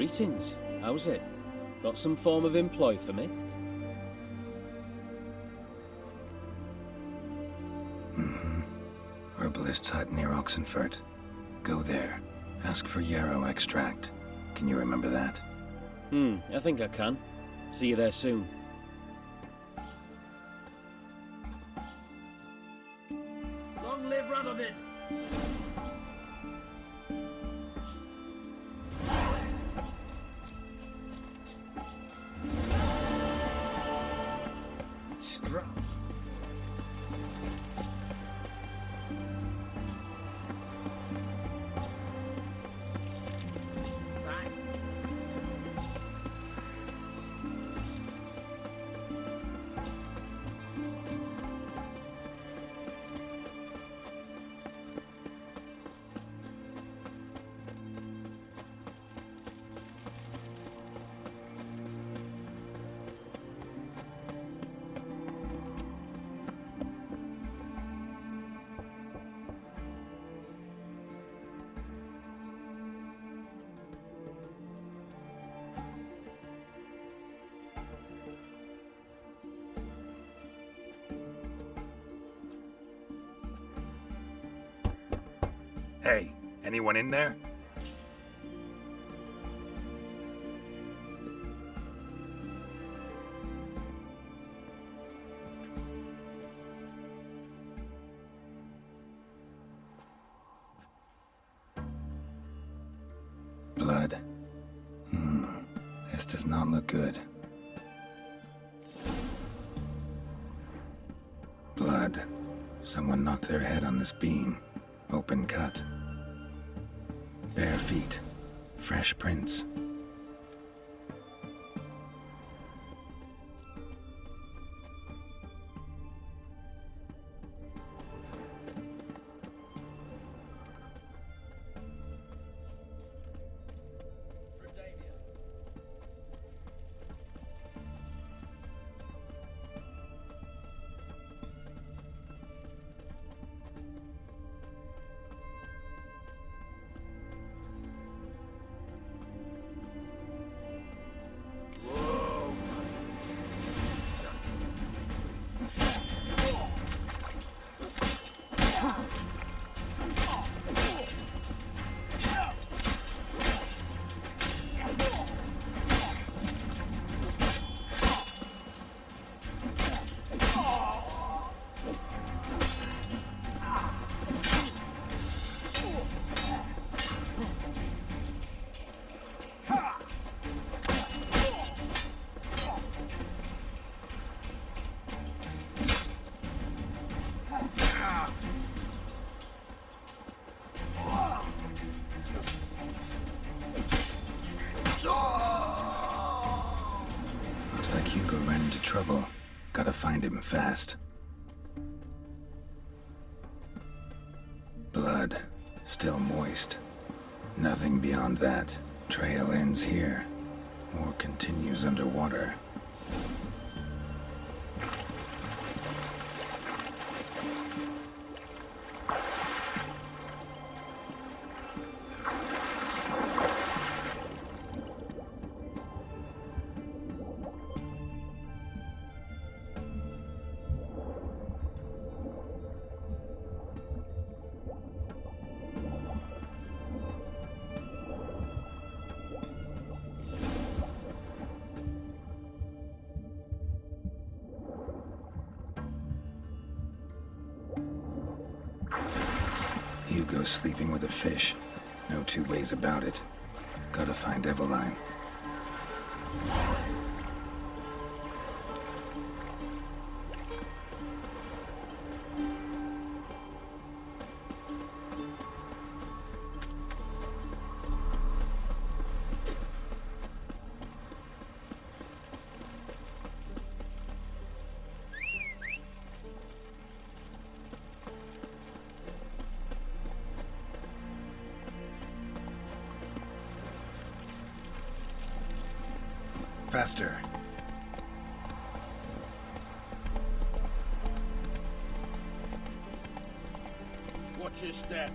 Greetings. How's it? Got some form of employ for me? Herbalist's hut near Oxenfurt. Go there. Ask for yarrow extract. Can you remember that? I think I can. See you there soon. Long live Radovid! Scrap. Hey, anyone in there? Blood. This does not look good. Blood. Someone knocked their head on this beam. Open cut. Bare feet. Fresh prints. Trouble. Gotta find him fast. Blood. Still moist. Nothing beyond that. Trail ends here. Or continues underwater. Hugo's sleeping with a fish. No two ways about it. Gotta find Eveline. Faster. Watch your step.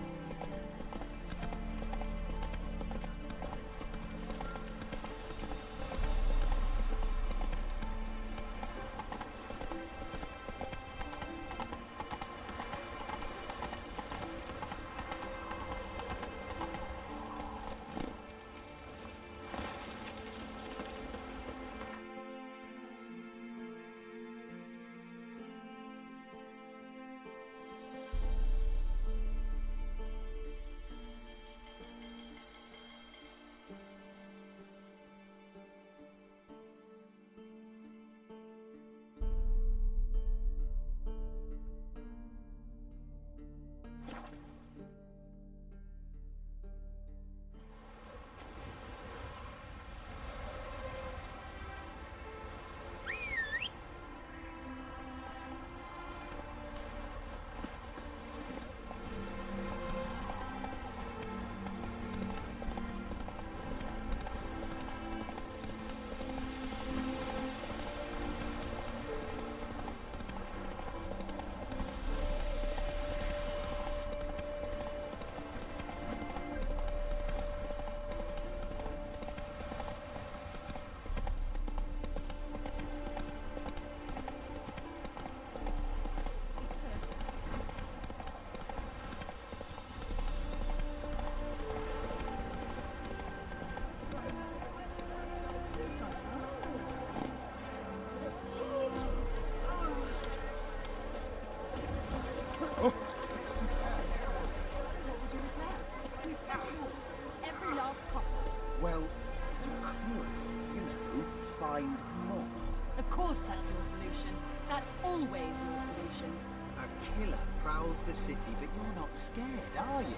course that's your solution. That's always your solution. A killer prowls the city, but you're not scared, are you?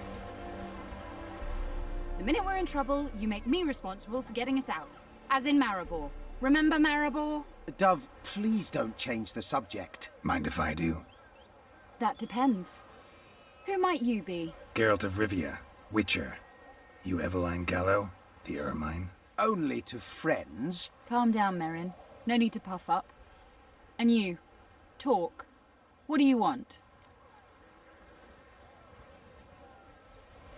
The minute we're in trouble, you make me responsible for getting us out. As in Maribor. Remember Maribor? Dove, please don't change the subject. Mind if I do? That depends. Who might you be? Geralt of Rivia, Witcher. You Eveline Gallo, the Ermine? Only to friends. Calm down, Merrin. No need to puff up. And you, talk. What do you want?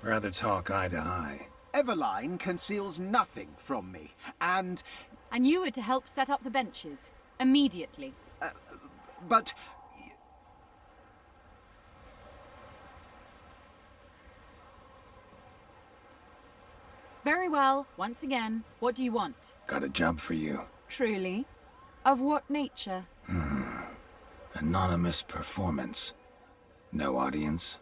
Rather talk eye to eye. Eveline conceals nothing from me, and... And you were to help set up the benches. Immediately. But... Very well. Once again, what do you want? Got a job for you. Truly? Of what nature? Anonymous performance. No audience.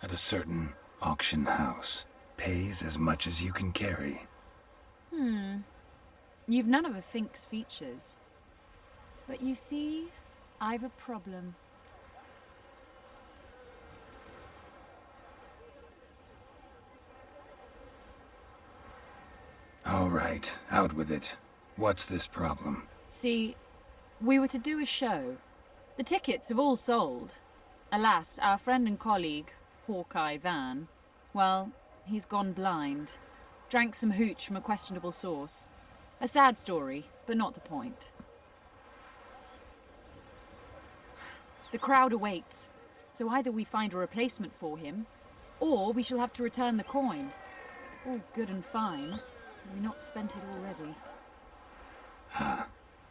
At a certain auction house. Pays as much as you can carry. You've none of a Fink's features. But you see, I've a problem. All right, out with it. What's this problem? See, we were to do a show. The tickets have all sold. Alas, our friend and colleague, Hawkeye Van, well, he's gone blind. Drank some hooch from a questionable source. A sad story, but not the point. The crowd awaits, so either we find a replacement for him, or we shall have to return the coin. All good and fine. We've not spent it already.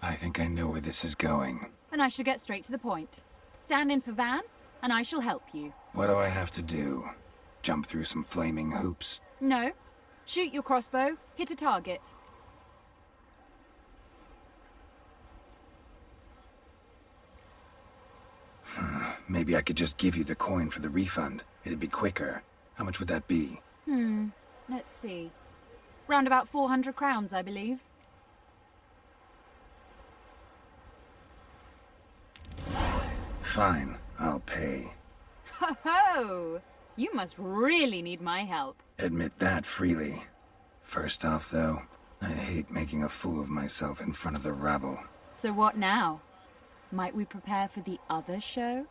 I think I know where this is going. And I shall get straight to the point. Stand in for Van, and I shall help you. What do I have to do? Jump through some flaming hoops? No. Shoot your crossbow, hit a target. Maybe I could just give you the coin for the refund. It'd be quicker. How much would that be? Let's see. Round about 400 crowns, I believe. Fine, I'll pay. Ho ho! You must really need my help. Admit that freely. First off, though, I hate making a fool of myself in front of the rabble. So what now? Might we prepare for the other show?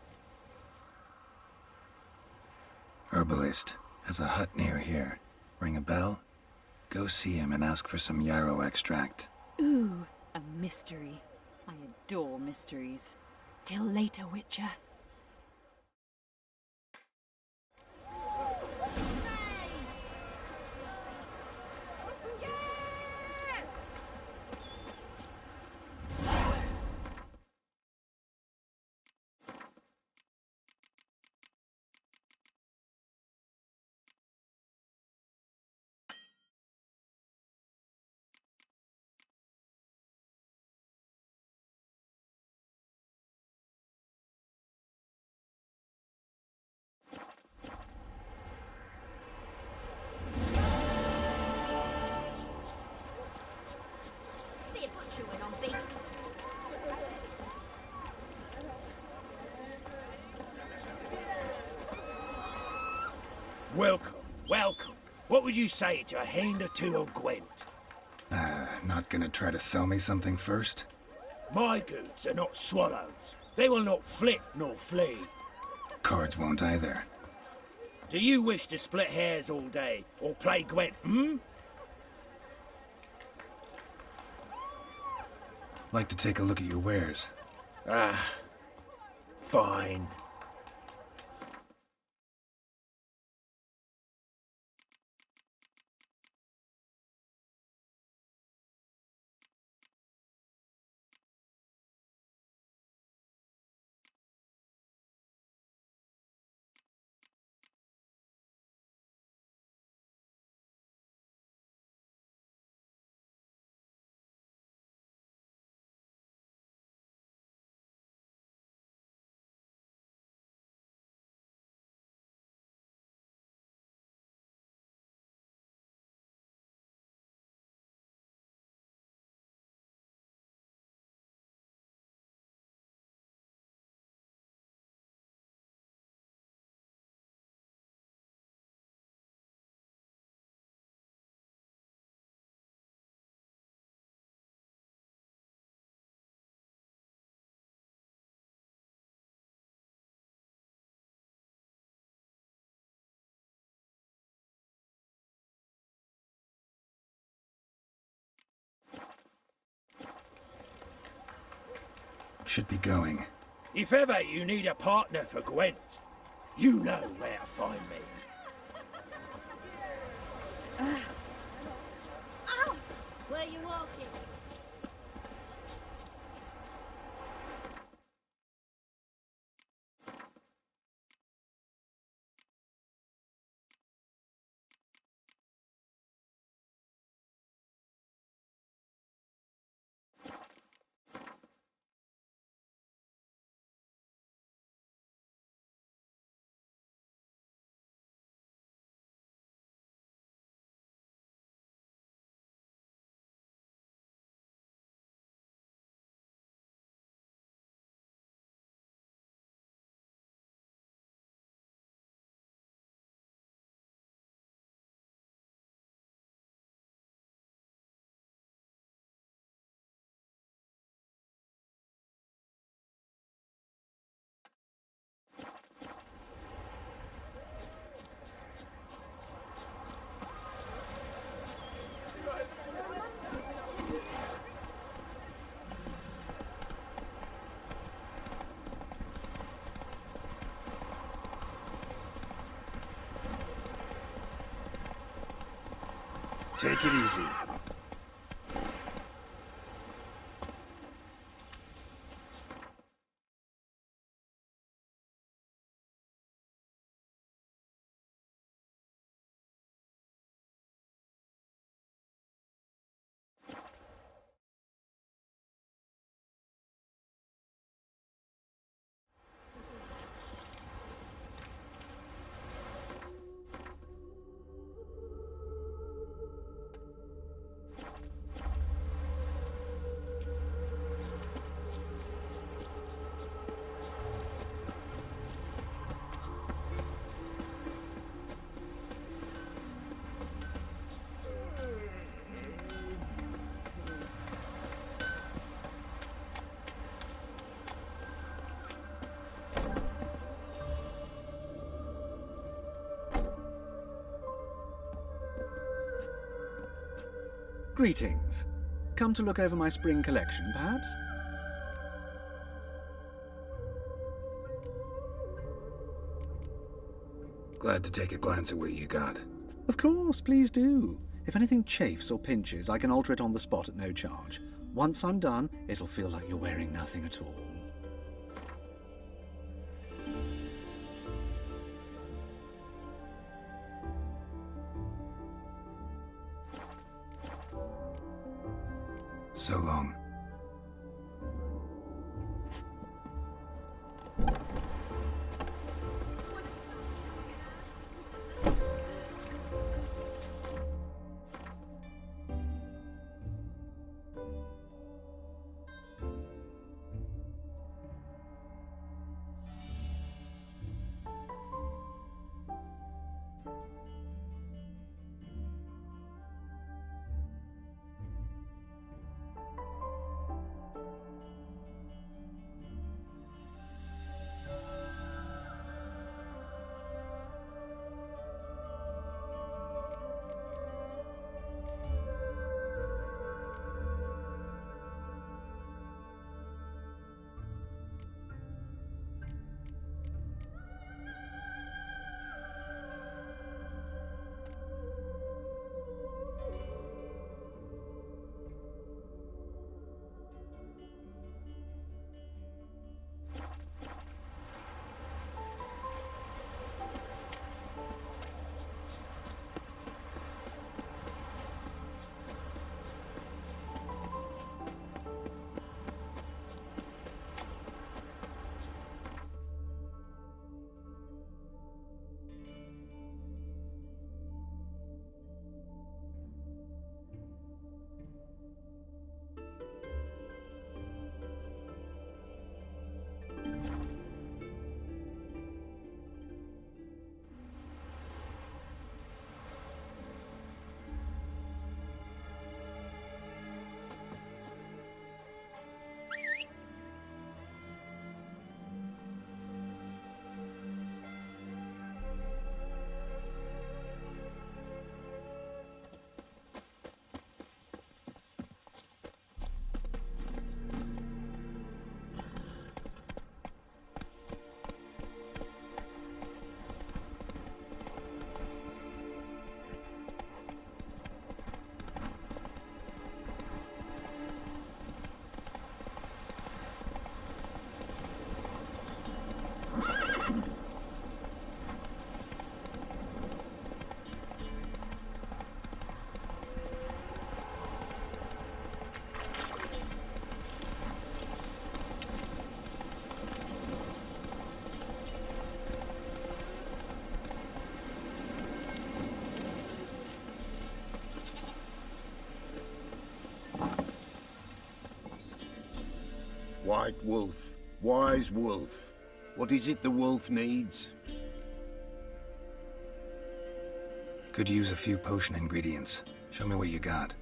Herbalist has a hut near here. Ring a bell? Go see him and ask for some yarrow extract. Ooh, a mystery. I adore mysteries. Till later, Witcher. Welcome, welcome. What would you say to a hand or two of Gwent? Not gonna try to sell me something first? My goods are not swallows. They will not flit nor flee. Cards won't either. Do you wish to split hairs all day, or play Gwent, Like to take a look at your wares. Fine. Should be going. If ever you need a partner for Gwent, you know where to find me. Ow! Where you walking? Take it easy. Greetings. Come to look over my spring collection, perhaps? Glad to take a glance at what you got. Of course, please do. If anything chafes or pinches, I can alter it on the spot at no charge. Once I'm done, it'll feel like you're wearing nothing at all. So long. White wolf, wise wolf. What is it the wolf needs? Could use a few potion ingredients. Show me what you got.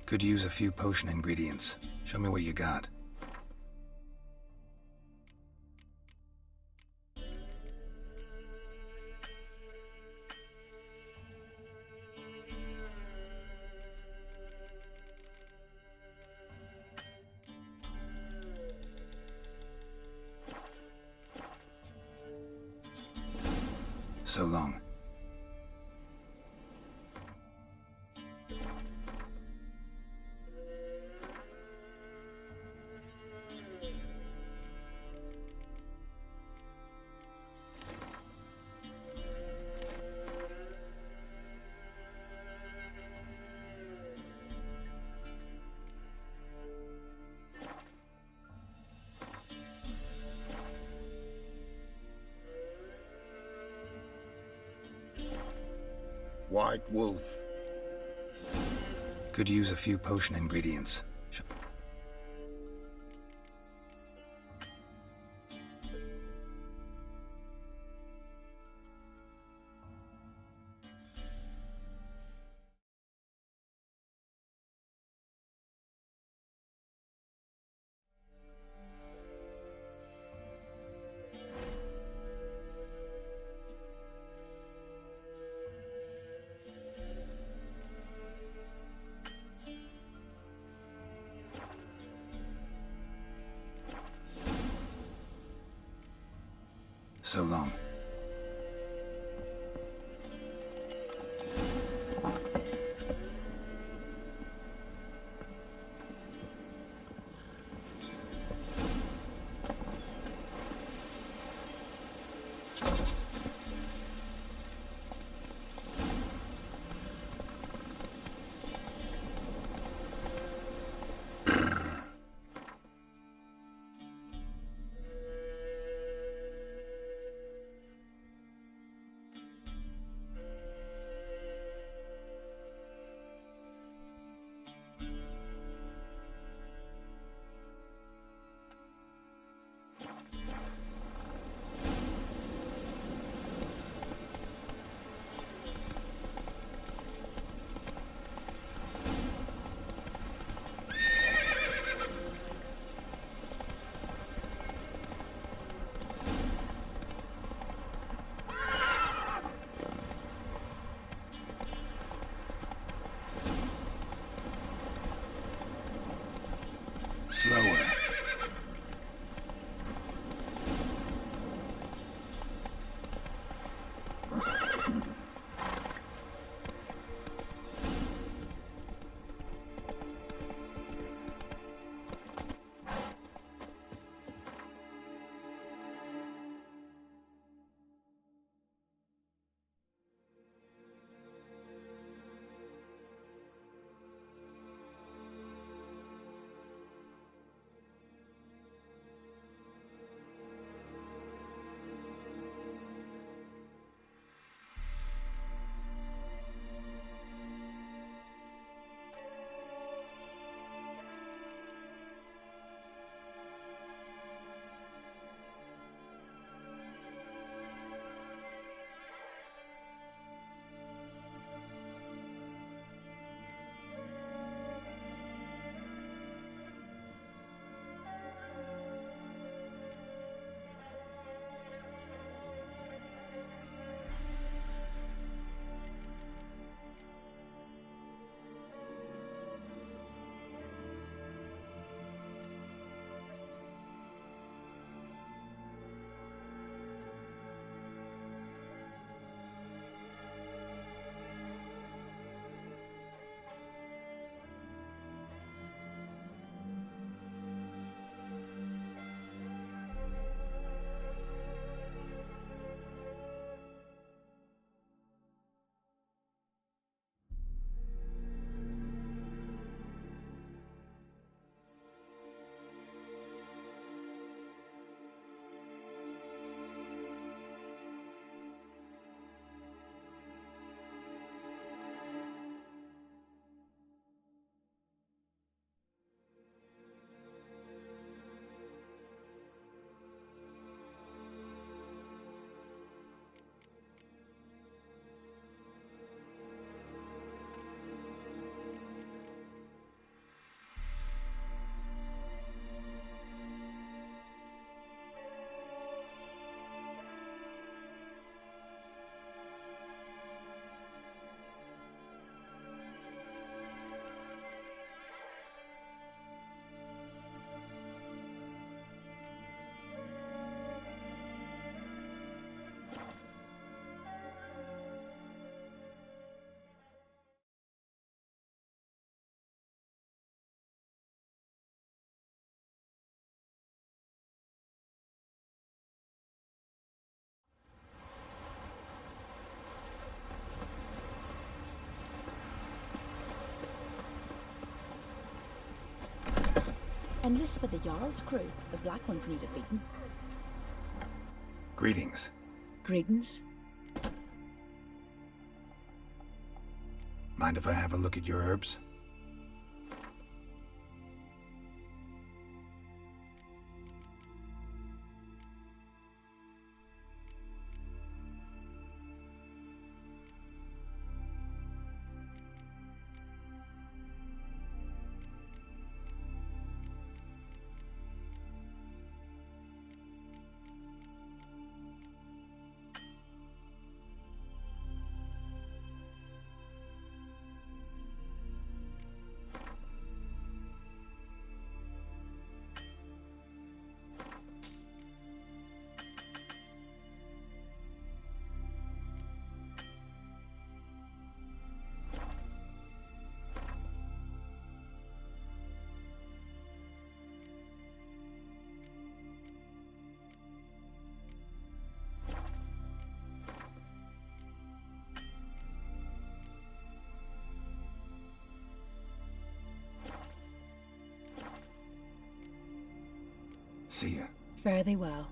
Could use a few potion ingredients. Show me what you got. So long. White wolf. Could use a few potion ingredients. So long. Slower. Enlist with the Jarl's crew. The black ones need a beating. Greetings. Greetings. Mind if I have a look at your herbs? See ya. Fare thee well.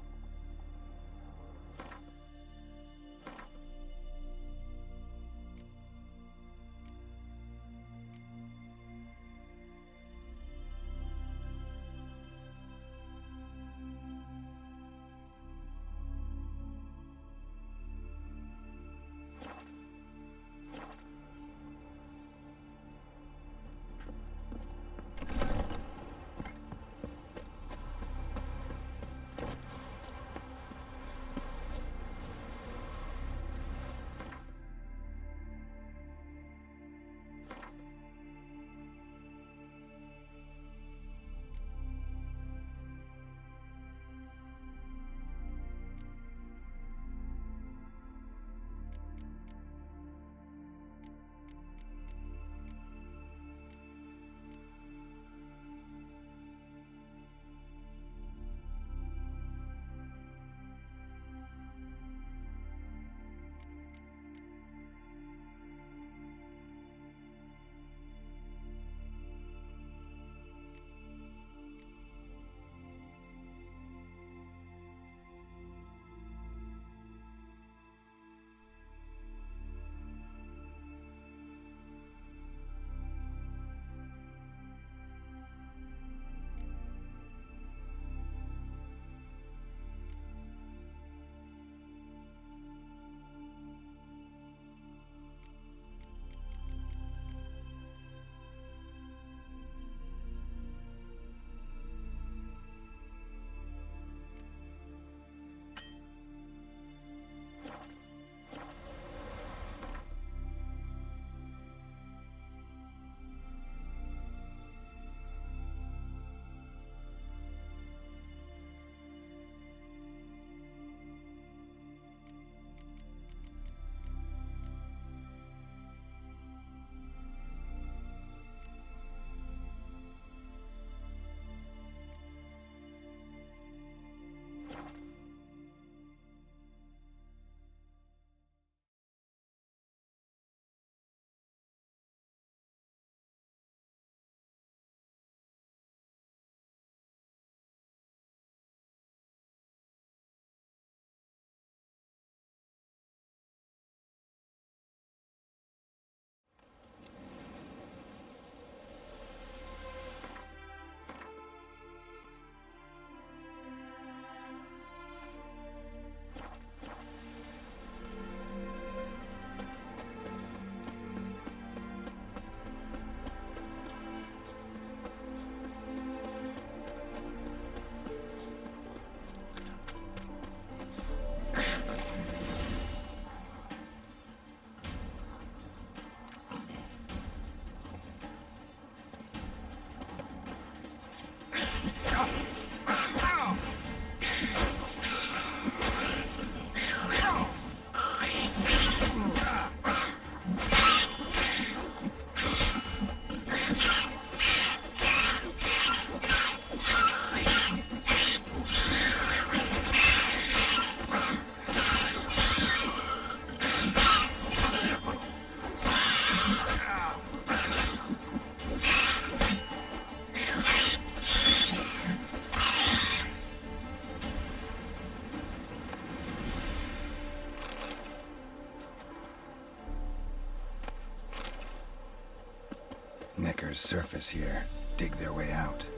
Knickers surface here, dig their way out.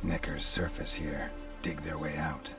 Knickers surface here, dig their way out.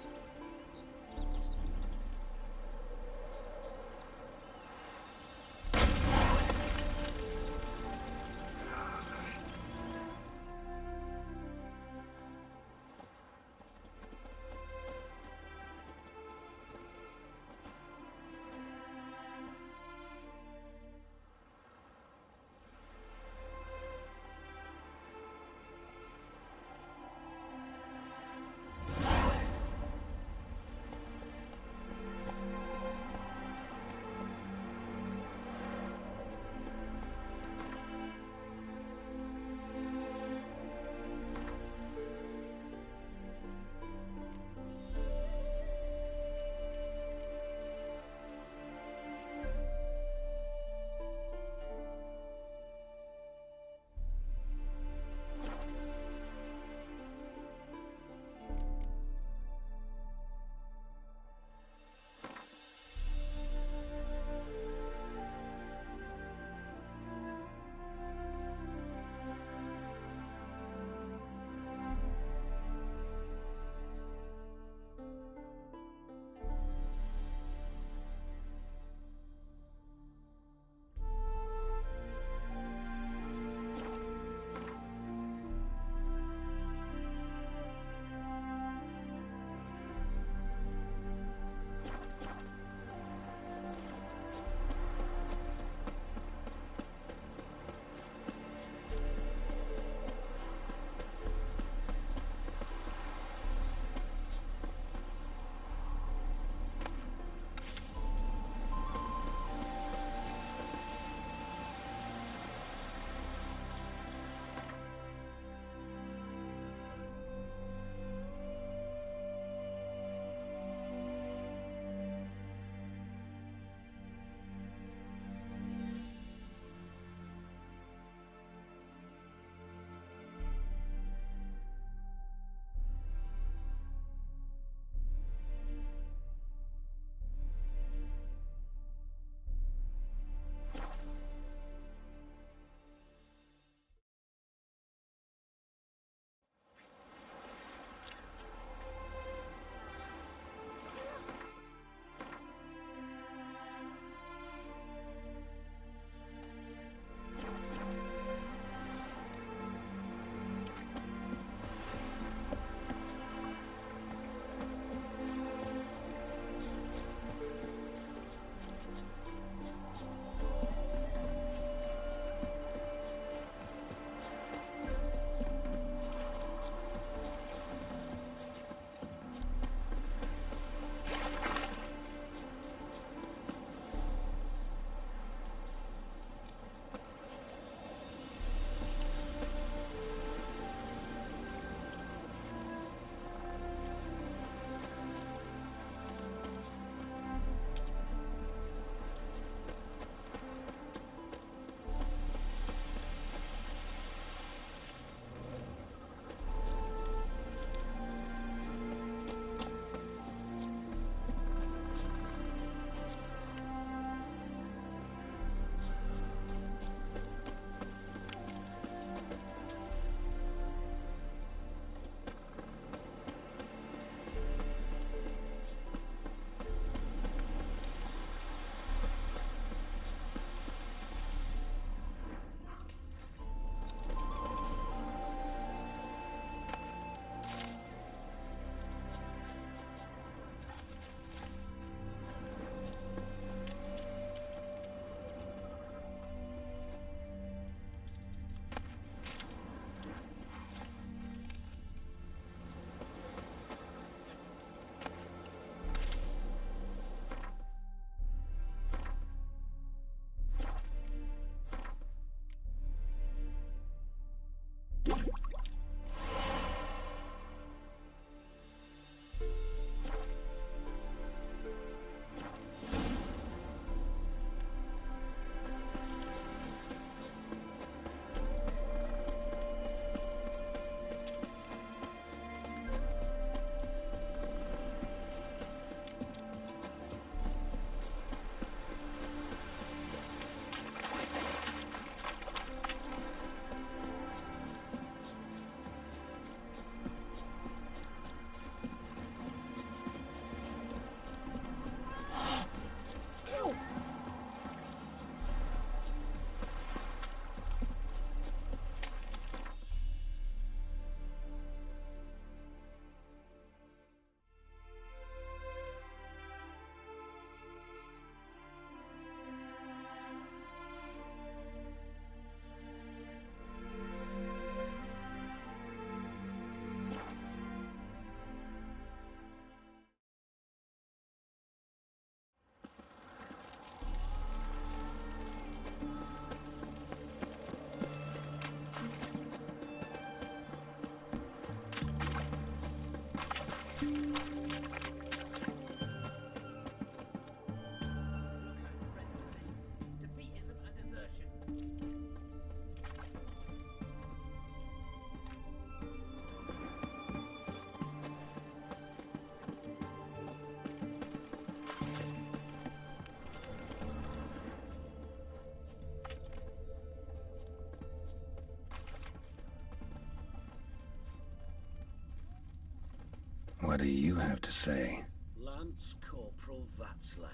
What do you have to say? Lance Corporal Václav.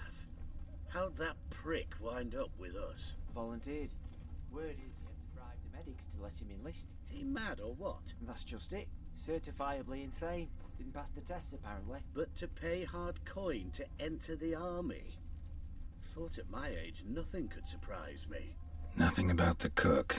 How'd that prick wind up with us? Volunteered. Word is he had to bribe the medics to let him enlist. He mad or what? That's just it. Certifiably insane. Didn't pass the tests apparently. But to pay hard coin to enter the army? Thought at my age nothing could surprise me. Nothing about the cook.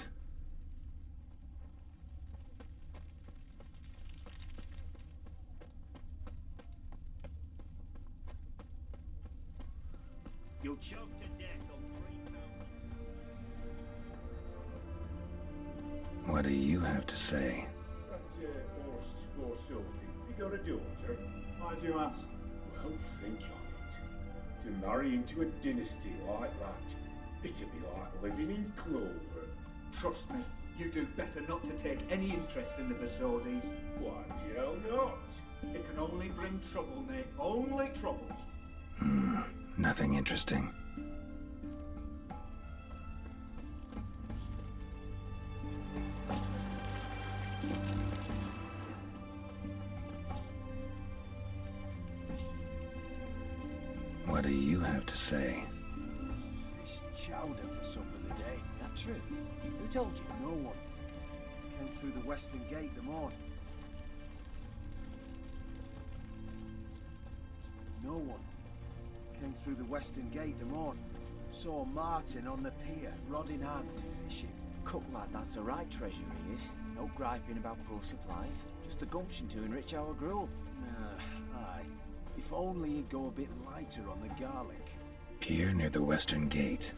You'll choke to death on £3. What do you have to say? That Horst Borsodi, he got a daughter. Why do you ask? Well, think on it. To marry into a dynasty like that, it'd be like living in clover. Trust me, you do better not to take any interest in the Borsodis. Why the hell not? It can only bring trouble, mate. Only trouble. Nothing interesting. What do you have to say? Fish chowder for supper the day. That true? Who told you? No one. Came through the western gate the morning. No one. Came through the western gate the morning. Saw Martin on the pier, rod in hand, fishing. Cook lad, that's the right treasure he is. No griping about poor supplies. Just the gumption to enrich our gruel. Aye. If only he'd go a bit lighter on the garlic. Pier near the western gate.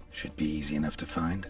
Should be easy enough to find.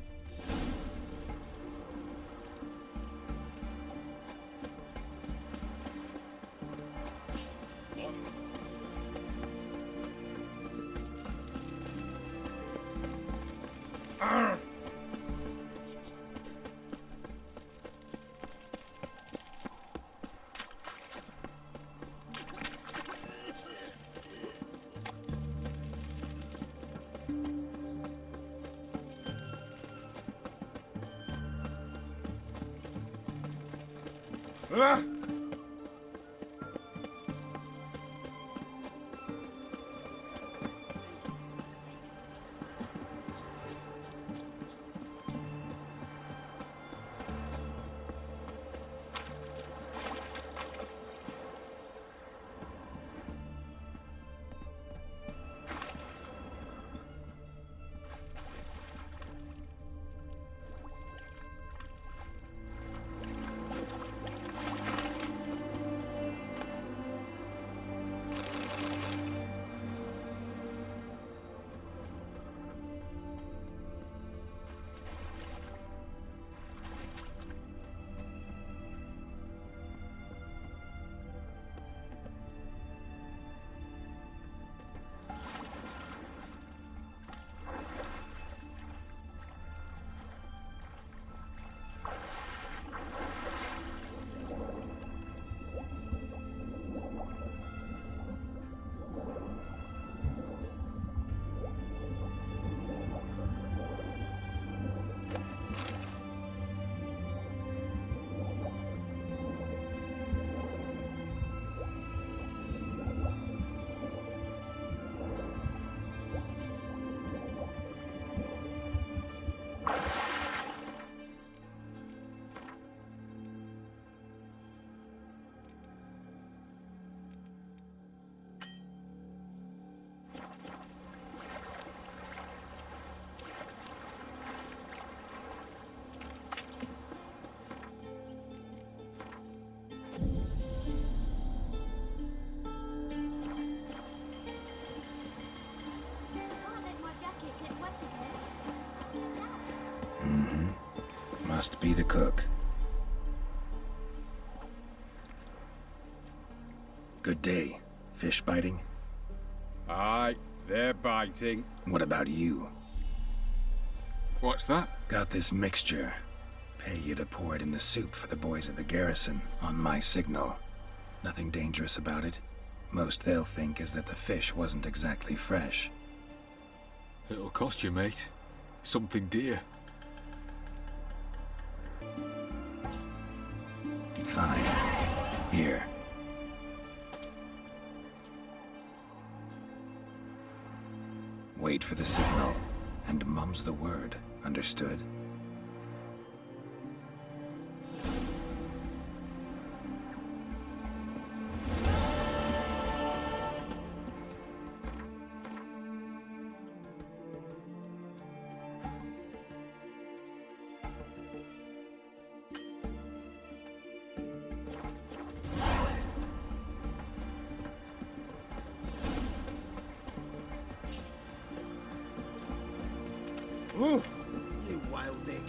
Must be the cook. Good day. Fish biting? Aye, they're biting. What about you? What's that? Got this mixture. Pay you to pour it in the soup for the boys at the garrison, on my signal. Nothing dangerous about it. Most they'll think is that the fish wasn't exactly fresh. It'll cost you, mate. Something dear. Fine. Here. Wait for the signal, and mum's the word. Understood? Ooh, you wild dick.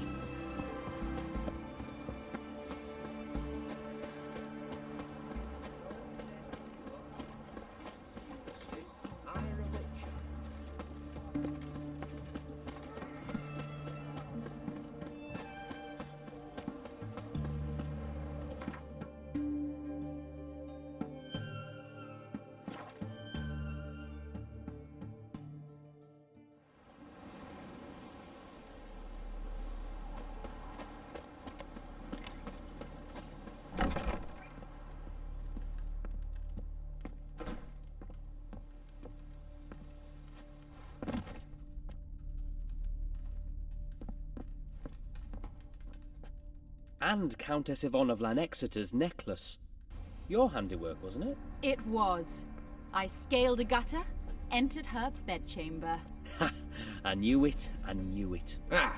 And Countess Yvonne of Lanexeter's necklace. Your handiwork, wasn't it? It was. I scaled a gutter, entered her bedchamber. Ha! I knew it, I knew it. Ah,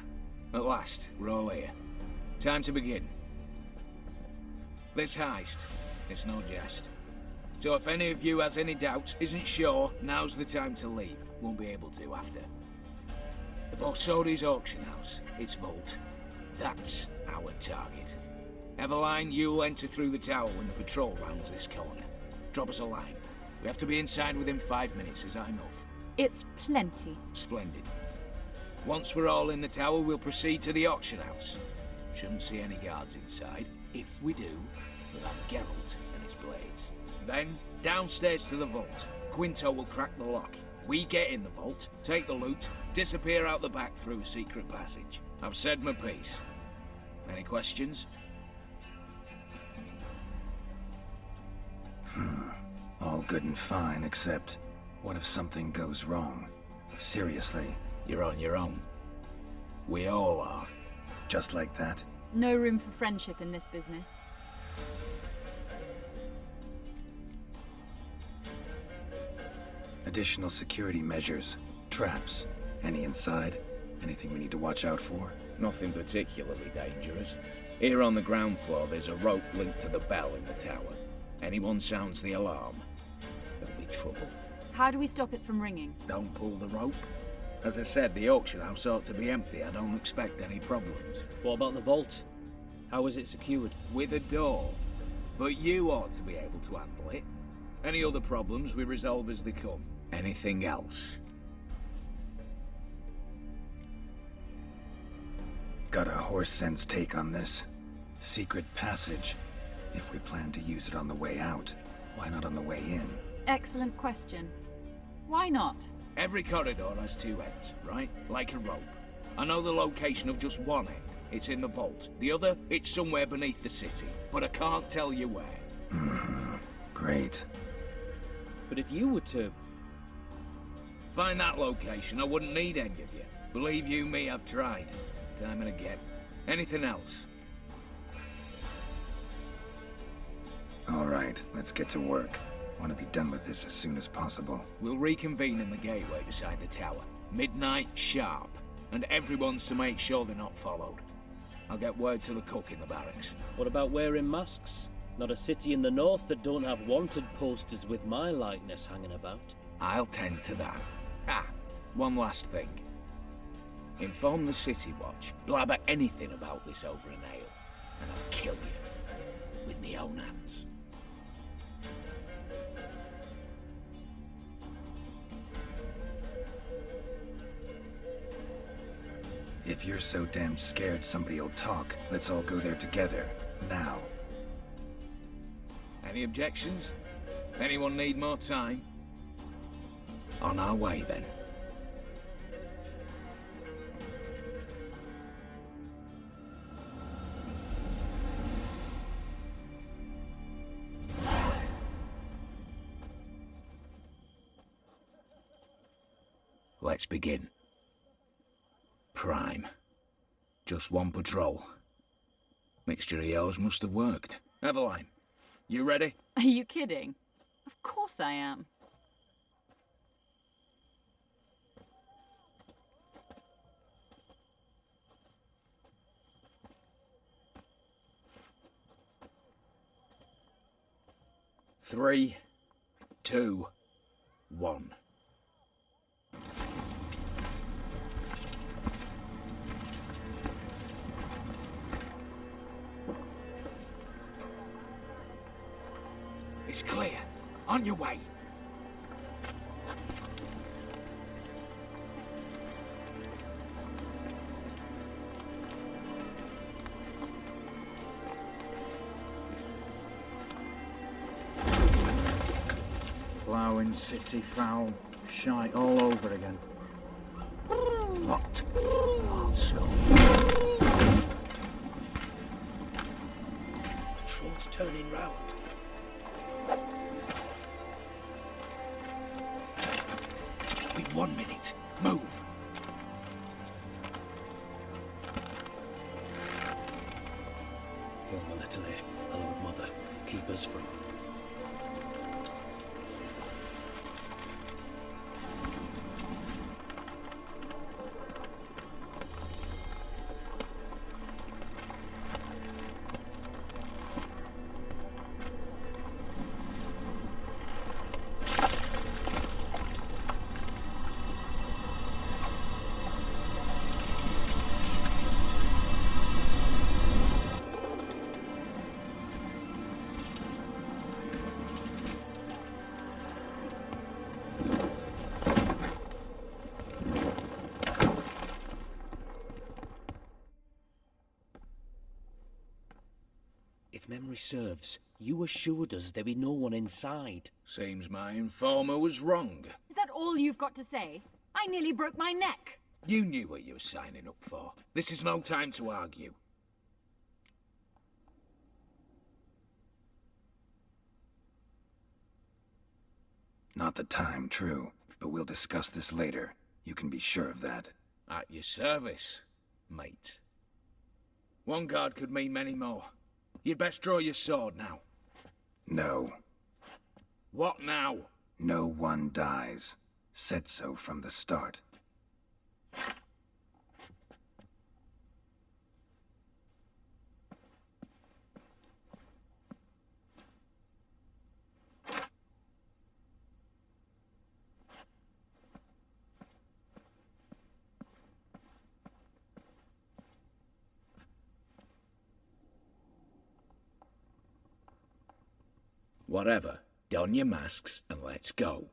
at last, we're all here. Time to begin. This heist, it's no jest. So if any of you has any doubts, isn't sure, now's the time to leave. Won't be able to after. The Borsodi's auction house, its vault. That's our target. Eveline, you'll enter through the tower when the patrol rounds this corner. Drop us a line. We have to be inside within 5 minutes, is that enough? It's plenty. Splendid. Once we're all in the tower, we'll proceed to the auction house. Shouldn't see any guards inside. If we do, we'll have Geralt and his blades. Then, downstairs to the vault. Quinto will crack the lock. We get in the vault, take the loot, disappear out the back through a secret passage. I've said my piece. Any questions? All good and fine, except what if something goes wrong? Seriously. You're on your own. We all are. Just like that? No room for friendship in this business. Additional security measures, traps. Any inside? Anything we need to watch out for? Nothing particularly dangerous. Here on the ground floor, there's a rope linked to the bell in the tower. Anyone sounds the alarm, there'll be trouble. How do we stop it from ringing? Don't pull the rope. As I said, the auction house ought to be empty. I don't expect any problems. What about the vault? How is it secured? With a door. But you ought to be able to handle it. Any other problems we resolve as they come. Anything else? Got a horse sense take on this. Secret passage. If we plan to use it on the way out, why not on the way in? Excellent question. Why not? Every corridor has two ends, right? Like a rope. I know the location of just one end. It's in the vault. The other, it's somewhere beneath the city. But I can't tell you where. Great. But if you were to... find that location, I wouldn't need any of you. Believe you me, I've tried. Time and again. Anything else? All right, let's get to work. Want to be done with this as soon as possible. We'll reconvene in the gateway beside the tower. Midnight sharp. And everyone's to make sure they're not followed. I'll get word to the cook in the barracks. What about wearing masks? Not a city in the north that don't have wanted posters with my likeness hanging about. I'll tend to that. Ah, one last thing. Inform the City Watch. Blabber anything about this over an ale, and I'll kill you. With me own hands. If you're so damn scared somebody'll talk, let's all go there together. Now. Any objections? Anyone need more time? On our way, then. Let's begin. Prime. Just one patrol. Mixture of yours must have worked. Eveline, you ready? Are you kidding? Of course I am. Three, 2, 1. It's clear. On your way. Ploughing city foul. Shite all over again. What? Also. Patrol's turning round. We've 1 minute. Move. Hail Military, hallowed mother, keep us from... If memory serves, you assured us there be no one inside. Seems my informer was wrong. Is that all you've got to say? I nearly broke my neck. You knew what you were signing up for. This is no time to argue. Not the time, true. But we'll discuss this later. You can be sure of that. At your service, mate. One guard could mean many more. You'd best draw your sword now. No. What now? No one dies. Said so from the start. Whatever. Don your masks and let's go.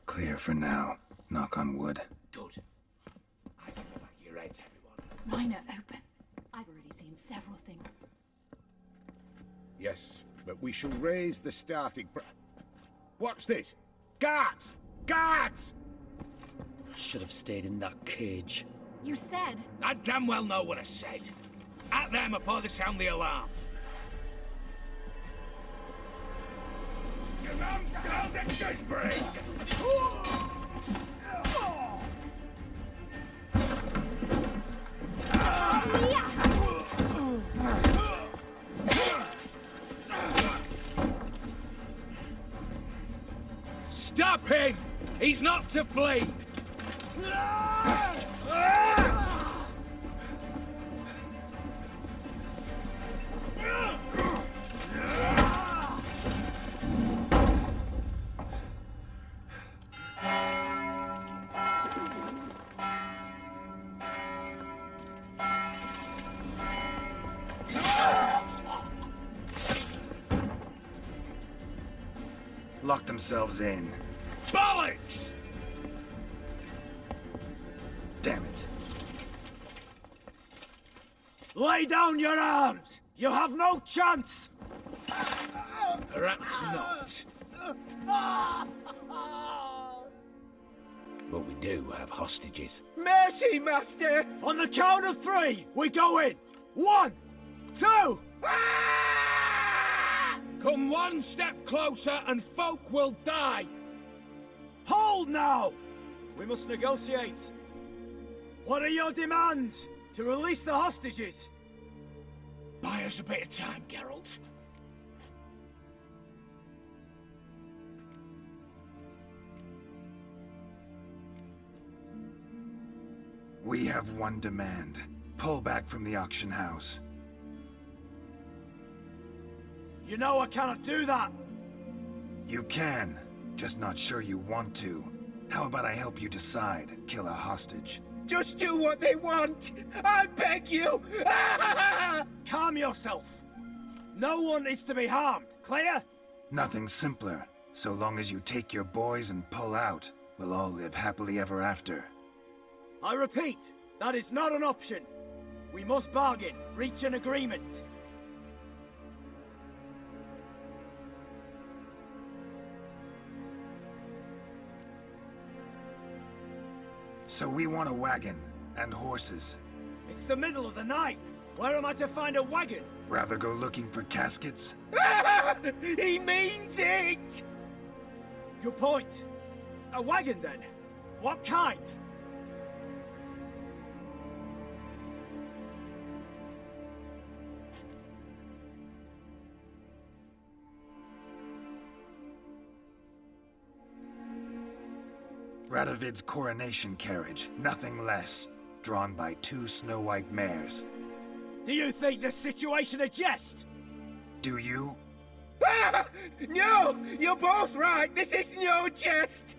Clear for now. Knock on wood. Good. Eyes in the back of your heads, everyone. Mine are open. I've already seen several things. Yes, but we shall raise the starting What's this? Guards! Guards! Should have stayed in that cage. You said... I damn well know what I said. At them before they sound the alarm. Your mum sounds at gooseberries! Stop him! He's not to flee! Lock themselves in. Bollocks! Damn it. Lay down your arms! You have no chance! Perhaps not. But we do have hostages. Mercy, Master! On the count of 3, we go in! 1, 2... Come one step closer and folk will die! Hold now! We must negotiate. What are your demands? To release the hostages? Buy us a bit of time, Geralt. We have one demand. Pull back from the auction house. You know I cannot do that! You can, just not sure you want to. How about I help you decide? Kill a hostage. Just do what they want! I beg you! Calm yourself! No one is to be harmed, clear? Nothing simpler. So long as you take your boys and pull out, we'll all live happily ever after. I repeat, that is not an option. We must bargain, reach an agreement. So we want a wagon, and horses. It's the middle of the night. Where am I to find a wagon? Rather go looking for caskets? He means it! Good point. A wagon, then? What kind? Radovid's coronation carriage, nothing less. Drawn by 2 snow-white mares. Do you think this situation a jest? Do you? No! You're both right! This is no jest!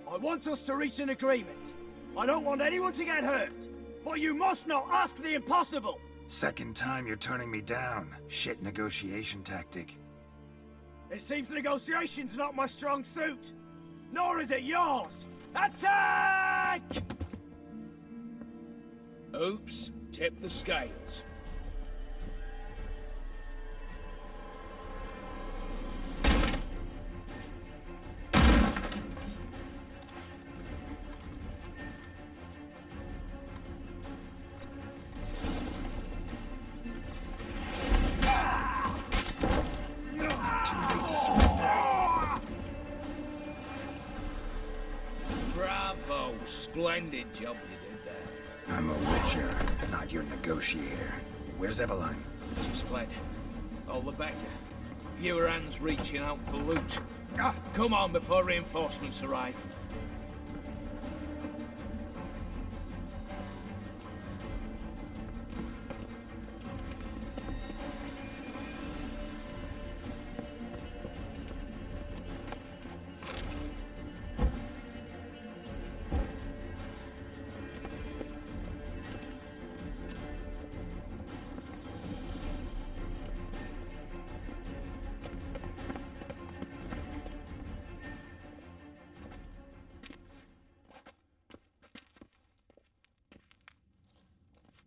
I want us to reach an agreement. I don't want anyone to get hurt. But you must not ask the impossible! Second time you're turning me down. Shit negotiation tactic. It seems negotiation's not my strong suit. Nor is it yours! Attack! Oops, tip the scales. Bravo, splendid job you did there. I'm a witcher, not your negotiator. Where's Eveline? She's fled. All the better. Fewer hands reaching out for loot. Come on before reinforcements arrive.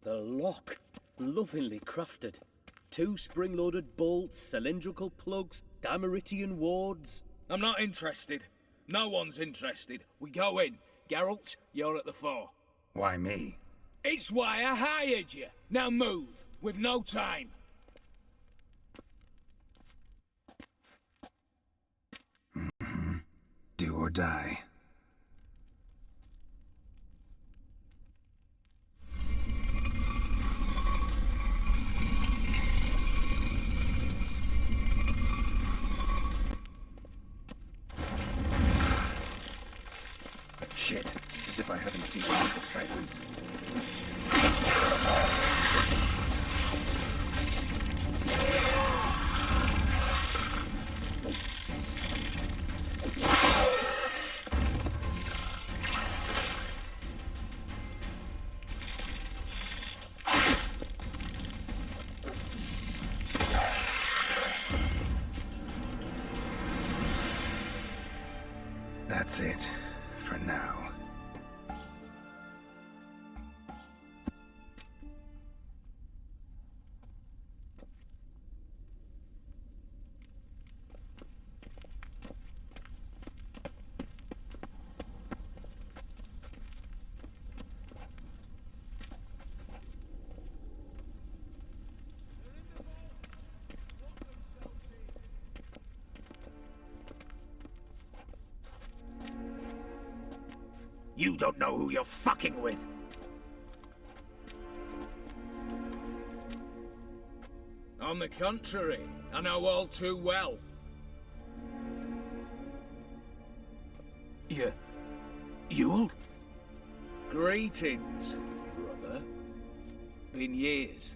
The lock. Lovingly crafted. 2 spring-loaded bolts, cylindrical plugs, Dameritian wards. I'm not interested. No one's interested. We go in. Geralt, you're at the fore. Why me? It's why I hired you. Now move. We've no time. Do or die. Shit, as if I haven't seen enough excitement. That's it. For now. You don't know who you're fucking with. On the contrary, I know all too well. Ewald? Greetings, brother. Been years.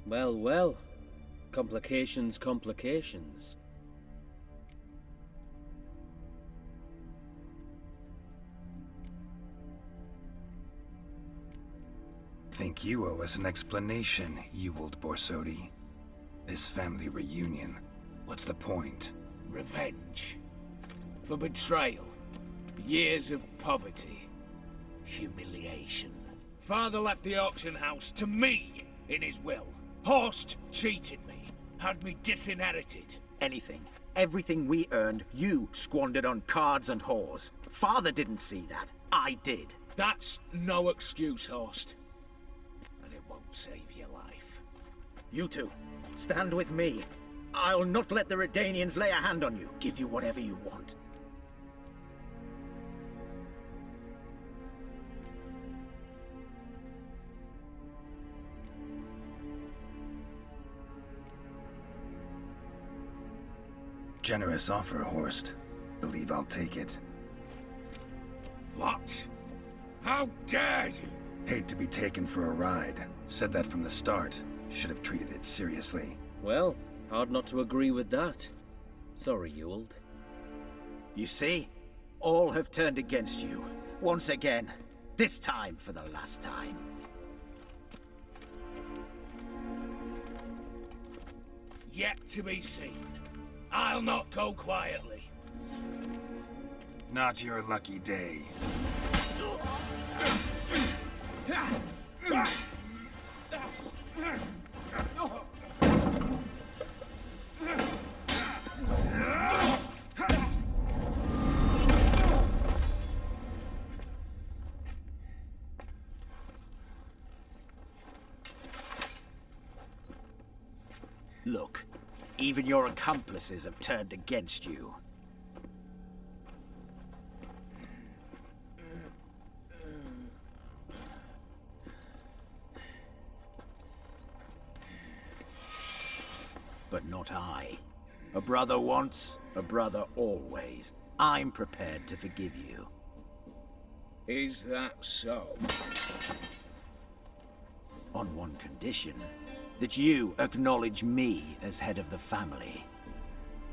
Well, well. Complications, complications. Think you owe us an explanation, Ewald Borsodi. This family reunion, what's the point? Revenge. For betrayal. Years of poverty. Humiliation. Father left the auction house to me in his will. Horst cheated me. Had me disinherited. Anything. Everything we earned, you squandered on cards and whores. Father didn't see that. I did. That's no excuse, Horst. And it won't save your life. You two, stand with me. I'll not let the Redanians lay a hand on you. Give you whatever you want. Generous offer, Horst. Believe I'll take it. What? How dare you? Hate to be taken for a ride. Said that from the start. Should have treated it seriously. Well, hard not to agree with that. Sorry, Ewald. You see? All have turned against you. Once again. This time for the last time. Yet to be seen. I'll not go quietly. Not your lucky day. Look, even your accomplices have turned against you. But not I. A brother once, a brother always. I'm prepared to forgive you. Is that so? On one condition. That you acknowledge me as head of the family.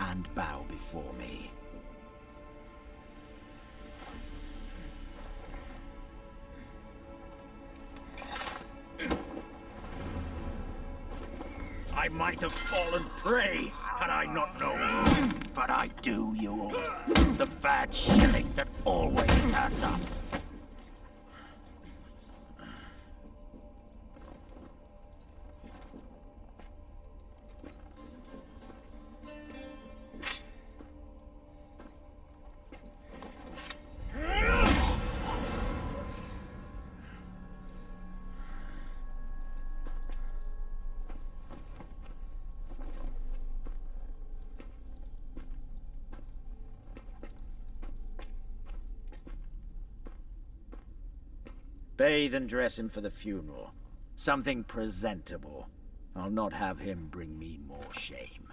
And bow before me. I might have fallen prey had I not known. But I do, Ewald. The bad shilling that always turns up. Bathe and dress him for the funeral. Something presentable. I'll not have him bring me more shame.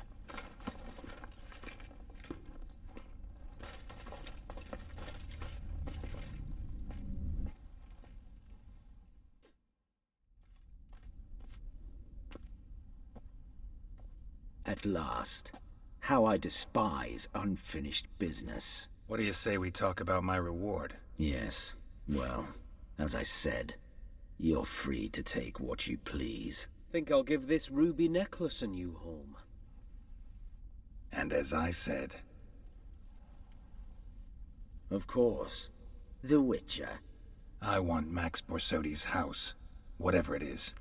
At last. How I despise unfinished business. What do you say we talk about my reward? Yes. Well, as I said, you're free to take what you please. Think I'll give this ruby necklace a new home. And as I said, Of course. The Witcher. I want Max Borsodi's house, whatever it is.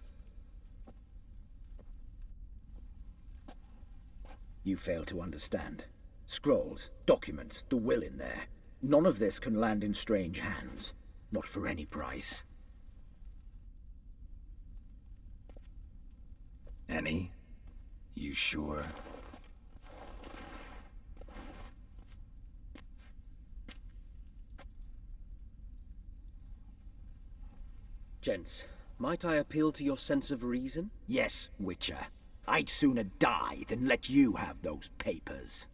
You fail to understand. Scrolls, documents, the will in there. None of this can land in strange hands. Not for any price. Any? You sure? Gents, might I appeal to your sense of reason? Yes, Witcher. I'd sooner die than let you have those papers.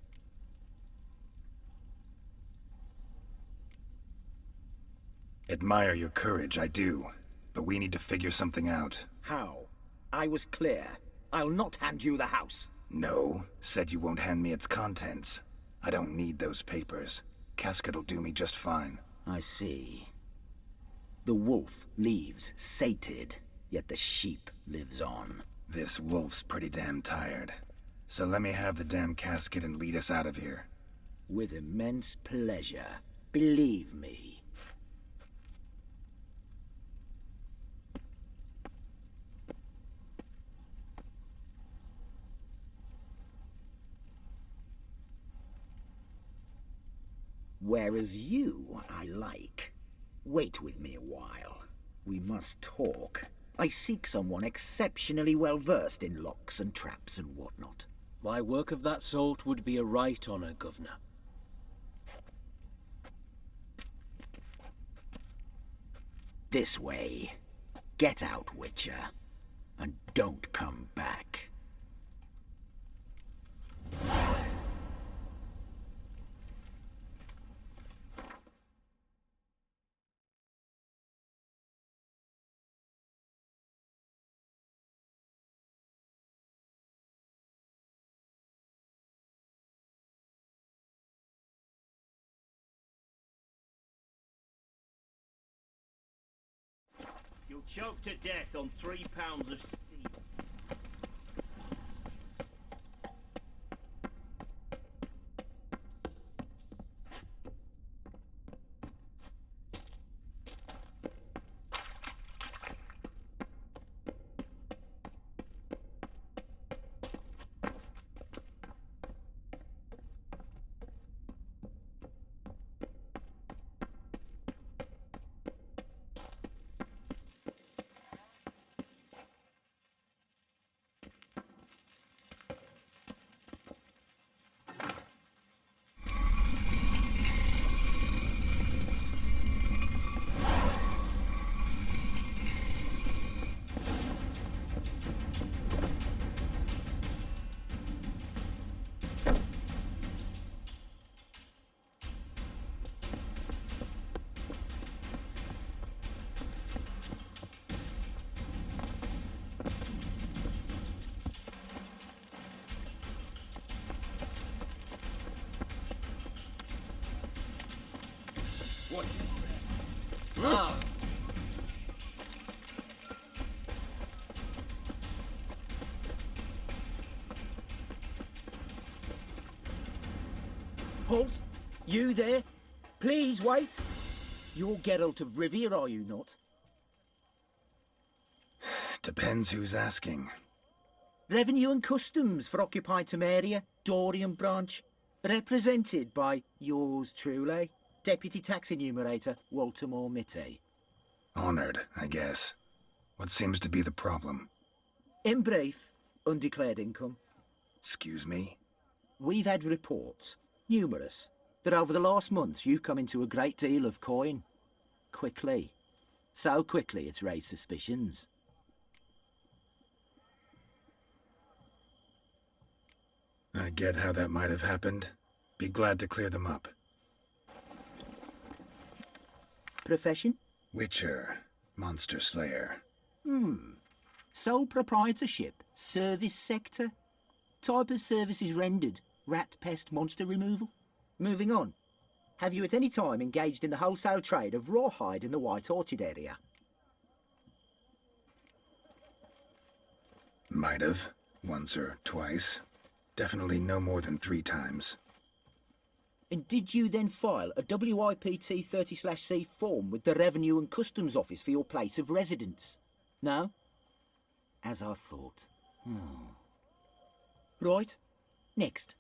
Admire your courage, I do. But we need to figure something out. How? I was clear. I'll not hand you the house. No, said you won't hand me its contents. I don't need those papers. Casket'll do me just fine. I see. The wolf leaves sated, yet the sheep lives on. This wolf's pretty damn tired. So let me have the damn casket and lead us out of here. With immense pleasure. Believe me. Whereas you, I like. Wait with me a while. We must talk. I seek someone exceptionally well versed in locks and traps and whatnot. My work of that sort would be a right honour, Governor. This way. Get out, Witcher. And don't come back. You'll choke to death on 3 pounds of steel. Watch it. Ah. Halt! You there? Please wait. You're Geralt of Rivia, are you not? Depends who's asking. Revenue and Customs for occupied Temeria, Dorian branch, represented by yours truly, Deputy Tax Enumerator Walter Mitte. Honored, I guess. What seems to be the problem? In brief, undeclared income. Excuse me? We've had reports, numerous, that over the last months you've come into a great deal of coin. Quickly. So quickly it's raised suspicions. I get how that might have happened. Be glad to clear them up. Profession? Witcher. Monster Slayer. Sole proprietorship. Service sector. Type of services rendered. Rat, pest, monster removal. Moving on. Have you at any time engaged in the wholesale trade of rawhide in the White Orchard area? Might have. Once or twice. Definitely no more than 3 times. And did you then file a WIPT 30/C form with the Revenue and Customs Office for your place of residence? No? As I thought. Right. Next.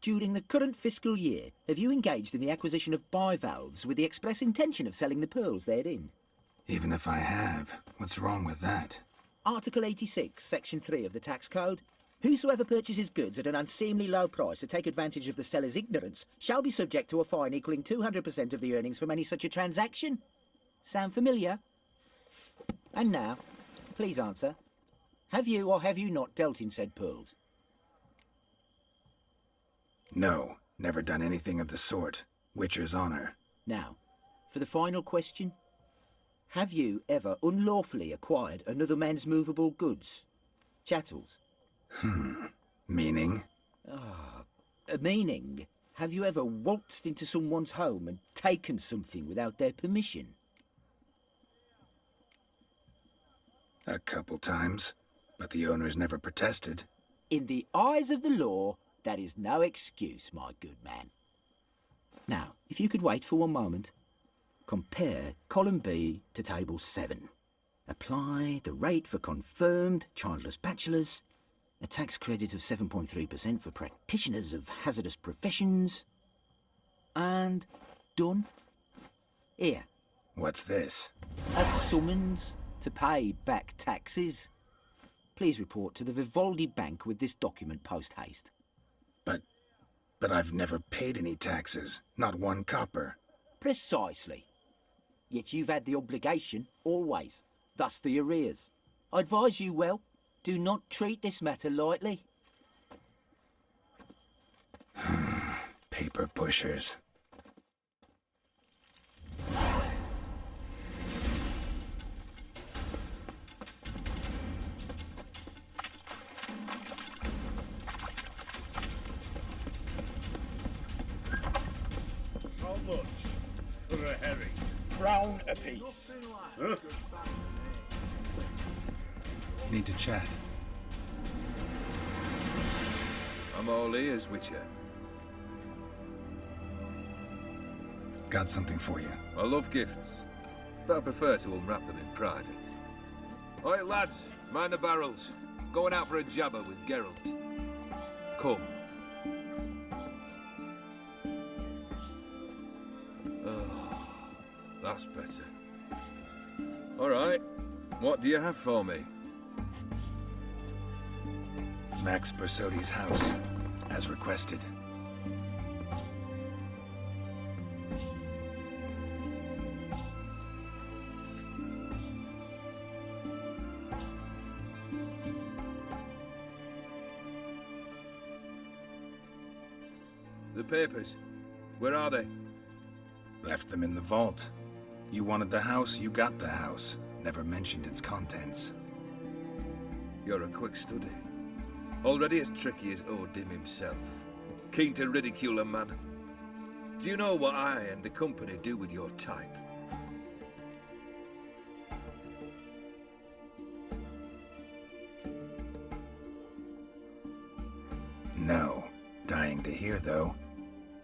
During the current fiscal year, have you engaged in the acquisition of bivalves with the express intention of selling the pearls therein? Even if I have, what's wrong with that? Article 86, Section 3 of the Tax Code. Whosoever purchases goods at an unseemly low price to take advantage of the seller's ignorance shall be subject to a fine equaling 200% of the earnings from any such a transaction. Sound familiar? And now, please answer. Have you or have you not dealt in said pearls? No, never done anything of the sort. Witcher's honor. Now, for the final question. Have you ever unlawfully acquired another man's movable goods? Chattels? Meaning? Meaning, have you ever waltzed into someone's home and taken something without their permission? A couple times, but the owners never protested. In the eyes of the law, that is no excuse, my good man. Now, if you could wait for one moment, compare column B to table 7. Apply the rate for confirmed childless bachelors, a tax credit of 7.3% for practitioners of hazardous professions, and done. Here. What's this? A summons to pay back taxes. Please report to the Vivaldi Bank with this document post-haste. But I've never paid any taxes, not one copper. Precisely. Yet you've had the obligation, always. Thus the arrears. I advise you well, do not treat this matter lightly. Paper pushers. How much for a herring? Crown apiece. Huh? Need to chat. I'm all ears, Witcher. Got something for you. I love gifts, but I prefer to unwrap them in private. Oi, lads, mind the barrels. Going out for a jabber with Geralt. Come. Oh, that's better. All right, what do you have for me? Max Bersodi's house, as requested. The papers, where are they? Left them in the vault. You wanted the house, you got the house. Never mentioned its contents. You're a quick study. Already as tricky as O'Dimm himself. Keen to ridicule a man. Do you know what I and the company do with your type? No. Dying to hear, though.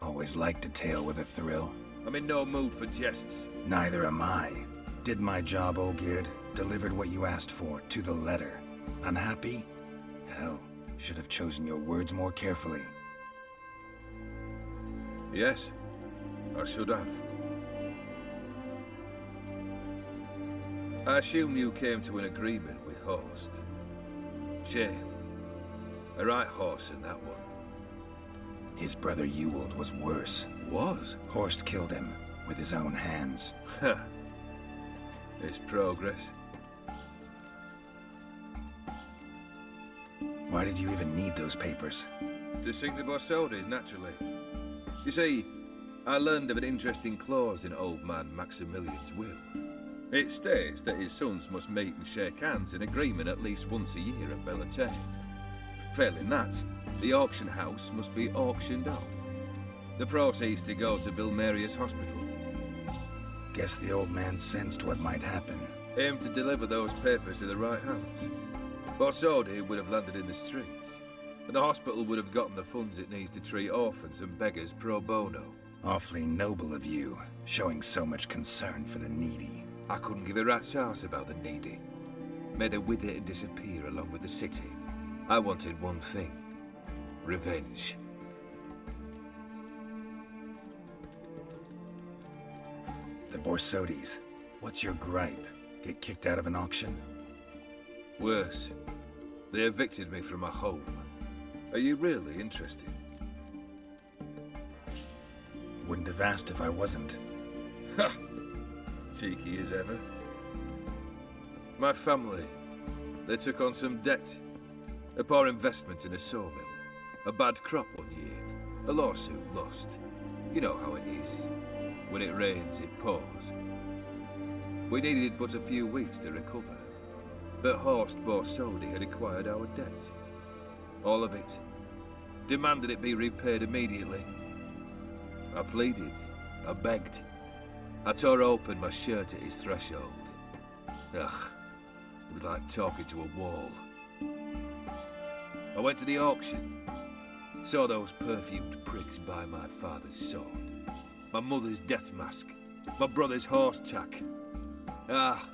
Always liked a tale with a thrill. I'm in no mood for jests. Neither am I. Did my job, Olgeird. Delivered what you asked for, to the letter. Unhappy? Hell, should have chosen your words more carefully. Yes, I should have. I assume you came to an agreement with Horst. Shame. A right horse in that one. His brother Ewald was worse. Was? Horst killed him with his own hands. Ha! It's progress. Why did you even need those papers? To sink the Borsodis, naturally. You see, I learned of an interesting clause in old man Maximilian's will. It states that his sons must meet and shake hands in agreement at least once a year at Bellatane. Failing that, the auction house must be auctioned off. The proceeds to go to Vilmerius Hospital. Guess the old man sensed what might happen. Aimed to deliver those papers to the right hands. Borsodi would have landed in the streets, and the hospital would have gotten the funds it needs to treat orphans and beggars pro bono. Awfully noble of you, showing so much concern for the needy. I couldn't give a rat's ass about the needy. Made her wither and disappear along with the city. I wanted one thing. Revenge. The Borsodis. What's your gripe? Get kicked out of an auction? Worse. They evicted me from my home. Are you really interested? Wouldn't have asked if I wasn't. Ha! Cheeky as ever. My family, they took on some debt. A poor investment in a sawmill. A bad crop one year. A lawsuit lost. You know how it is. When it rains, it pours. We needed but a few weeks to recover. But Horst Borsodi had acquired our debt. All of it. Demanded it be repaid immediately. I pleaded. I begged. I tore open my shirt at his threshold. Ugh. It was like talking to a wall. I went to the auction. Saw those perfumed prigs buy my father's sword. My mother's death mask. My brother's horse tack. Ah,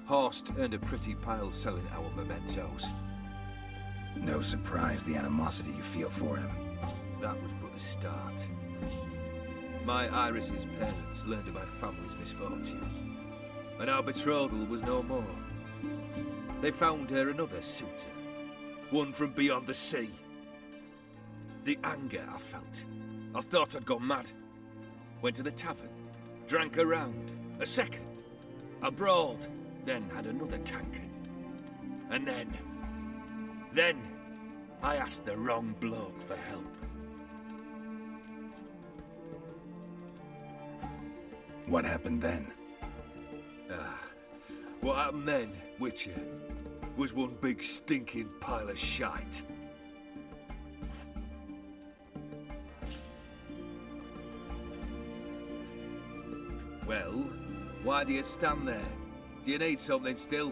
Horst earned a pretty pile selling our mementos. No surprise the animosity you feel for him. That was but the start. My Iris's parents learned of my family's misfortune, and our betrothal was no more. They found her another suitor, one from beyond the sea. The anger I felt. I thought I'd gone mad. Went to the tavern, drank a round, a second. I brawled, then had another tankard. And then I asked the wrong bloke for help. What happened then? What happened then, Witcher, was one big stinking pile of shite. Well, why do you stand there? Do you need something still?